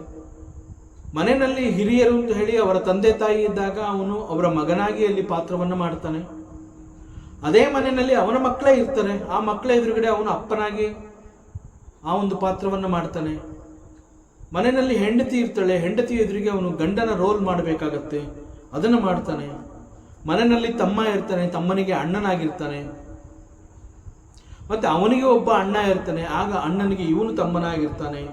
ಮನೆಯಲ್ಲಿ ಹಿರಿಯರು ಅಂತ ಹೇಳಿ ಅವರ ತಂದೆ ತಾಯಿ ಇದ್ದಾಗ ಅವನು ಅವರ ಮಗನಾಗಿ ಅಲ್ಲಿ ಪಾತ್ರವನ್ನು ಮಾಡ್ತಾನೆ. ಅದೇ ಮನೆಯಲ್ಲಿ ಅವನ ಮಕ್ಕಳೇ ಇರ್ತಾರೆ, ಆ ಮಕ್ಕಳ ಎದುರುಗಡೆ ಅವನು ಅಪ್ಪನಾಗಿ ಆ ಒಂದು ಪಾತ್ರವನ್ನು ಮಾಡ್ತಾನೆ. ಮನೆಯಲ್ಲಿ ಹೆಂಡತಿ ಇರ್ತಾಳೆ, ಹೆಂಡತಿ ಎದುರಿಗೆ ಅವನು ಗಂಡನ ರೋಲ್ ಮಾಡಬೇಕಾಗತ್ತೆ, ಅದನ್ನು ಮಾಡ್ತಾನೆ. ಮನೆಯಲ್ಲಿ ತಮ್ಮ ಇರ್ತಾನೆ, ತಮ್ಮನಿಗೆ ಅಣ್ಣನಾಗಿರ್ತಾನೆ. ಮತ್ತೆ ಅವನಿಗೆ ಒಬ್ಬ ಅಣ್ಣ ಇರ್ತಾನೆ, ಆಗ ಅಣ್ಣನಿಗೆ ಇವನು ತಮ್ಮನಾಗಿರ್ತಾನೆ.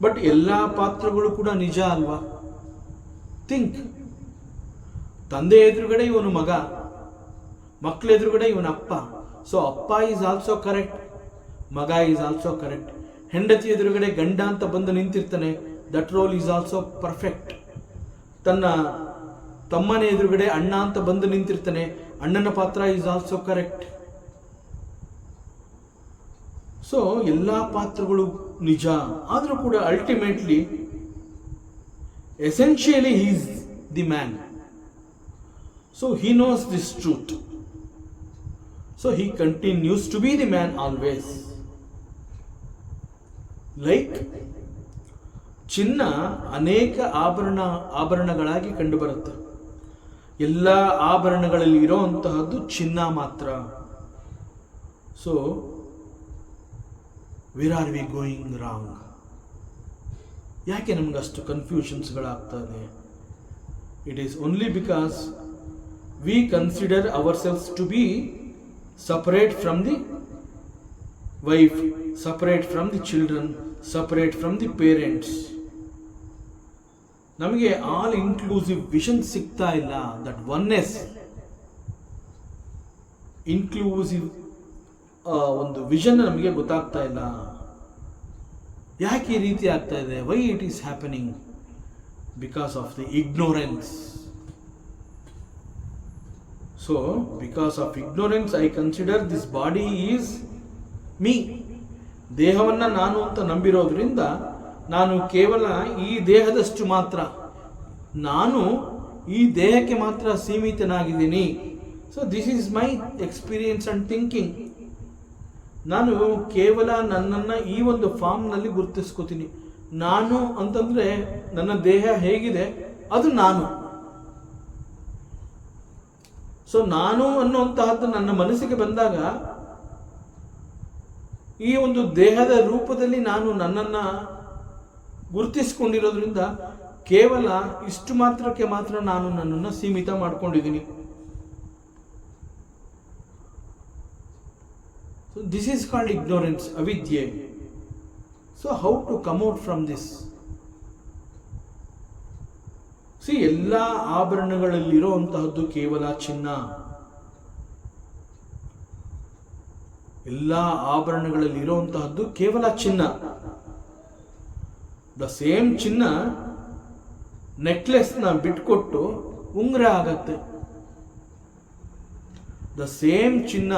ಬಟ್ ಎಲ್ಲ ಪಾತ್ರಗಳು ಕೂಡ ನಿಜ ಅಲ್ವಾ? ಥಿಂಕ್. ತಂದೆ ಎದುರುಗಡೆ ಇವನು ಮಗ, ಮಕ್ಕಳ ಎದುರುಗಡೆ ಇವನ ಅಪ್ಪ. ಸೊ ಅಪ್ಪ ಈಸ್ ಆಲ್ಸೋ ಕರೆಕ್ಟ್, ಮಗ ಈಸ್ ಆಲ್ಸೋ ಕರೆಕ್ಟ್. ಹೆಂಡತಿ ಎದುರುಗಡೆ ಗಂಡ ಅಂತ ಬಂದು ನಿಂತಿರ್ತಾನೆ, that role is also perfect. ತನ್ನ ತಮ್ಮನ ಎದುರುಗಡೆ ಅಣ್ಣ ಅಂತ ಬಂದು ನಿಂತಿರ್ತಾನೆ, ಅಣ್ಣನ ಪಾತ್ರ ಈಸ್ ಆಲ್ಸೋ ಕರೆಕ್ಟ್. ಸೊ ಎಲ್ಲ ಪಾತ್ರಗಳು ನಿಜ. ಆದರೂ ಕೂಡ ultimately essentially he is the man. So he knows this truth. So he continues to be the man always. Like ಚಿನ್ನ ಅನೇಕ ಆಭರಣಗಳಾಗಿ ಕಂಡುಬರುತ್ತೆ. ಎಲ್ಲ ಆಭರಣಗಳಲ್ಲಿ ಇರೋಂತಹದ್ದು ಚಿನ್ನ ಮಾತ್ರ. So where are we going wrong? ಯಾಕೆ ನಮ್ಗೆ ಅಷ್ಟು ಕನ್ಫ್ಯೂಷನ್ಸ್ಗಳಾಗ್ತದೆ? It is only because we consider ourselves to be separate from the wife, separate from the children, separate from the parents. ನಮಗೆ ಆಲ್ ಇನ್ಕ್ಲೂಸಿವ್ ವಿಷನ್ ಸಿಗ್ತಾ ಇಲ್ಲ. That oneness, inclusive ಒಂದು vision ನಮಗೆ ಗೊತ್ತಾಗ್ತಾ ಇಲ್ಲ. ಯಾಕೆ ಈ ರೀತಿ ಆಗ್ತಾ ಇದೆ? Why it is happening? Because of the ignorance. So because of ignorance I consider this body is me. ದೇಹವನ್ನು ನಾನು ಅಂತ ನಂಬಿರೋದ್ರಿಂದ ನಾನು ಕೇವಲ ಈ ದೇಹದಷ್ಟು ಮಾತ್ರ, ನಾನು ಈ ದೇಹಕ್ಕೆ ಮಾತ್ರ ಸೀಮಿತನಾಗಿದ್ದೀನಿ. So this is my experience and thinking. ನಾನು ಕೇವಲ ನನ್ನನ್ನು ಈ ಒಂದು ಫಾರ್ಮ್ನಲ್ಲಿ ಗುರುತಿಸ್ಕೋತೀನಿ. ನಾನು ಅಂತಂದರೆ ನನ್ನ ದೇಹ ಹೇಗಿದೆ ಅದು ನಾನು. ಸೊ ನಾನು ಅನ್ನುವಂತಹದ್ದು ನನ್ನ ಮನಸ್ಸಿಗೆ ಬಂದಾಗ ಈ ಒಂದು ದೇಹದ ರೂಪದಲ್ಲಿ ನಾನು ನನ್ನನ್ನು ಗುರುತಿಸ್ಕೊಂಡಿರೋದ್ರಿಂದ ಕೇವಲ ಇಷ್ಟು ಮಾತ್ರಕ್ಕೆ ಮಾತ್ರ ನಾನು ನನ್ನನ್ನು ಸೀಮಿತ ಮಾಡ್ಕೊಂಡಿದ್ದೀನಿ. So this is called ignorance, ಅವಿದ್ಯೆ. So how to come out from this? ಎಲ್ಲ ಆಭರಣಗಳಲ್ಲಿರುವಂತಹದ್ದು ಕೇವಲ ಚಿನ್ನ. ಎಲ್ಲ ಆಭರಣಗಳಲ್ಲಿರುವಂತಹದ್ದು ಕೇವಲ ಚಿನ್ನ. ದ ಸೇಮ್ ಚಿನ್ನ ನೆಕ್ಲೆಸ್ನ ಬಿಟ್ಕೊಟ್ಟು ಉಂಗುರ ಆಗತ್ತೆ. ದ ಸೇಮ್ ಚಿನ್ನ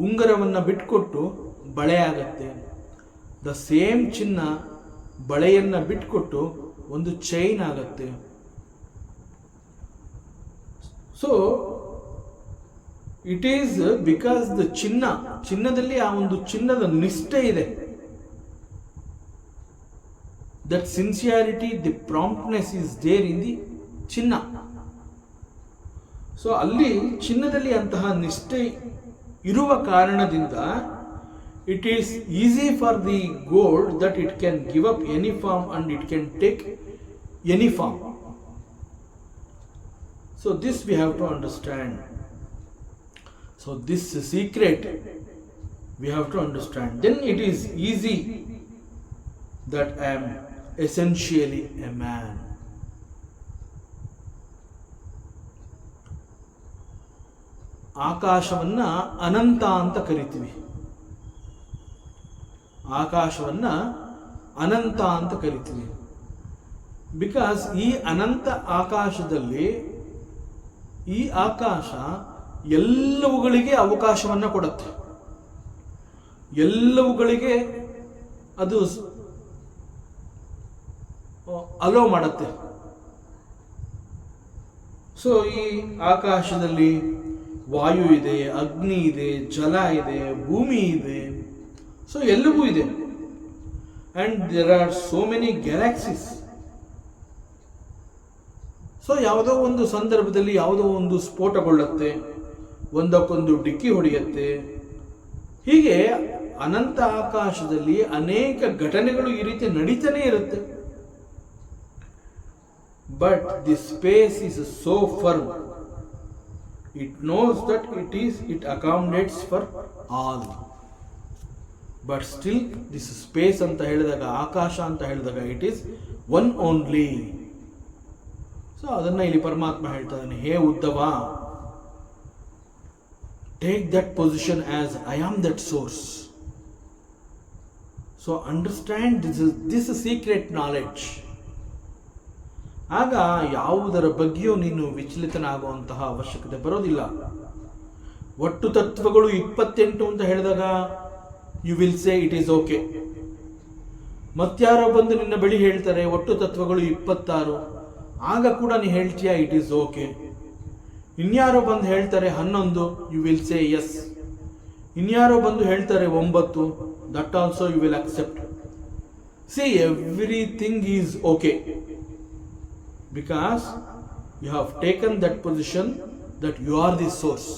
ಉಂಗುರವನ್ನು ಬಿಟ್ಕೊಟ್ಟು ಬಳೆ ಆಗತ್ತೆ. ದ ಸೇಮ್ ಚಿನ್ನ ಬಳೆಯನ್ನು ಬಿಟ್ಕೊಟ್ಟು ಒಂದು ಚೈನ್ ಆಗತ್ತೆ. So it is because the ಚಿನ್ನದಲ್ಲಿ ಆ ಒಂದು ಚಿನ್ನದ ನಿಷ್ಠೆ ಇದೆ. That sincerity, the promptness is there in the ಚಿನ್ನ. ಸೊ ಅಲ್ಲಿ ಚಿನ್ನದಲ್ಲಿ ಅಂತಹ ನಿಷ್ಠೆ ಇರುವ ಕಾರಣದಿಂದ it is easy for the gold that it can give up any form and it can take any form. So this we have to understand. So this secret we have to understand. Then it is easy that I am essentially a man. ಆಕಾಶವನ್ನ ಅನಂತ ಅಂತ ಕರಿತೀವಿ. ಆಕಾಶವನ್ನ ಅನಂತ ಅಂತ ಕರಿತೀವಿ. Because ಈ ಅನಂತ ಆಕಾಶದಲ್ಲಿ ಈ ಆಕಾಶ ಎಲ್ಲವುಗಳಿಗೆ ಅವಕಾಶವನ್ನು ಕೊಡುತ್ತೆ. ಎಲ್ಲವುಗಳಿಗೆ ಅದು ಅಲೋ ಮಾಡುತ್ತೆ. ಸೊ ಈ ಆಕಾಶದಲ್ಲಿ ವಾಯು ಇದೆ, ಅಗ್ನಿ ಇದೆ, ಜಲ ಇದೆ, ಭೂಮಿ ಇದೆ. ಸೊ ಎಲ್ಲವೂ ಇದೆ. And there are so many galaxies. So ಯಾವುದೋ ಒಂದು ಸಂದರ್ಭದಲ್ಲಿ ಯಾವುದೋ ಒಂದು ಸ್ಫೋಟಗೊಳ್ಳುತ್ತೆ, ಒಂದಕ್ಕೊಂದು ಡಿಕ್ಕಿ ಹೊಡೆಯುತ್ತೆ. ಹೀಗೆ ಅನಂತ ಆಕಾಶದಲ್ಲಿ ಅನೇಕ ಘಟನೆಗಳು ಈ ರೀತಿ ನಡೀತಾನೆ ಇರುತ್ತೆ. But the space is so firm. It knows that it accommodates for all. But still this space ಅಂತ ಹೇಳಿದಾಗ, ಆಕಾಶ ಅಂತ ಹೇಳಿದಾಗ, it is one only. So ಅದನ್ನ ಇಲ್ಲಿ ಪರಮಾತ್ಮ ಹೇಳ್ತಾ ಇದ್ದಾನೆ, hey Uddhava, take that position as I am that source. So understand this secret knowledge. ಆಗ ಯಾವುದರ ಬಗ್ಗೆಯೂ ನೀನು ವಿಚಲಿತನಾಗುವಂತಹ ಅವಶ್ಯಕತೆ ಬರೋದಿಲ್ಲ. ಒಟ್ಟು ತತ್ವಗಳು 28 ಅಂತ ಹೇಳಿದಾಗ you will say it is okay. ಮತ್ಯಾರೋ ಬಂದು ನಿನ್ನ ಬಳಿ ಹೇಳ್ತಾರೆ ಒಟ್ಟು ತತ್ವಗಳು 26, ಆಗ ಕೂಡ ನೀ ಹೇಳ್ತೀಯ ಇಟ್ ಈಸ್ ಓಕೆ. ಇನ್ಯಾರೋ ಬಂದು ಹೇಳ್ತಾರೆ 11, ಯು ವಿಲ್ ಸೇ ಎಸ್. ಇನ್ಯಾರೋ ಬಂದು ಹೇಳ್ತಾರೆ 9, that also you will accept. See, everything is okay because you have taken that position that you are the source.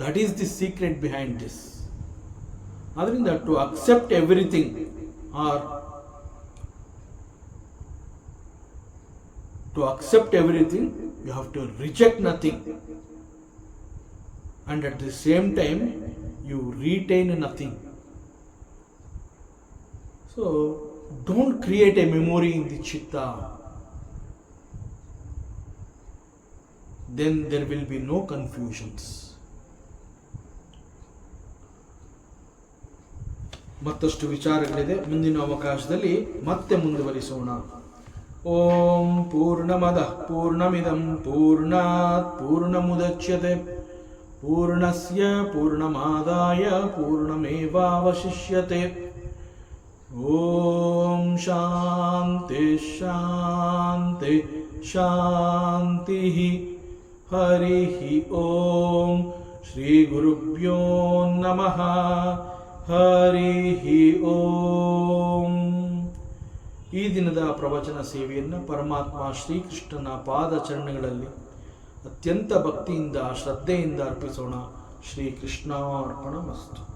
That is the secret behind this. Adrinda to accept everything or to accept everything, you have to reject nothing, and at the same time you retain nothing. So don't create a memory in the chitta. Then there will be no confusions. ಮತ್ತಷ್ಟು ವಿಚಾರಗಳಿದೆ, ಮುಂದಿನ ಅವಕಾಶದಲ್ಲಿ ಮತ್ತೆ ಮುಂದುವರಿಸೋಣ. ಓಂ ಪೂರ್ಣಮದಃ ಪೂರ್ಣಮಿದಂ ಪೂರ್ಣಾತ್ ಪೂರ್ಣಮುದಚ್ಯತೆ ಪೂರ್ಣಸ್ಯ ಪೂರ್ಣಮಾದಾಯ ಪೂರ್ಣಮೇವಾವಶಿಷ್ಯತೆ. ಓಂ ಶಾಂತಿ ಶಾಂತಿ ಶಾಂತಿ. ಹರಿ ಓಂ. ಶ್ರೀ ಗುರುಭ್ಯೋ ನಮಃ. ಹರಿ ಓಂ. ಈ ದಿನದ ಪ್ರವಚನ ಸೇವೆಯನ್ನು ಪರಮಾತ್ಮ ಶ್ರೀಕೃಷ್ಣನ ಪಾದಚರಣಗಳಲ್ಲಿ ಅತ್ಯಂತ ಭಕ್ತಿಯಿಂದ ಶ್ರದ್ಧೆಯಿಂದ ಅರ್ಪಿಸೋಣ. ಶ್ರೀಕೃಷ್ಣಾರ್ಪಣಮಸ್ತು.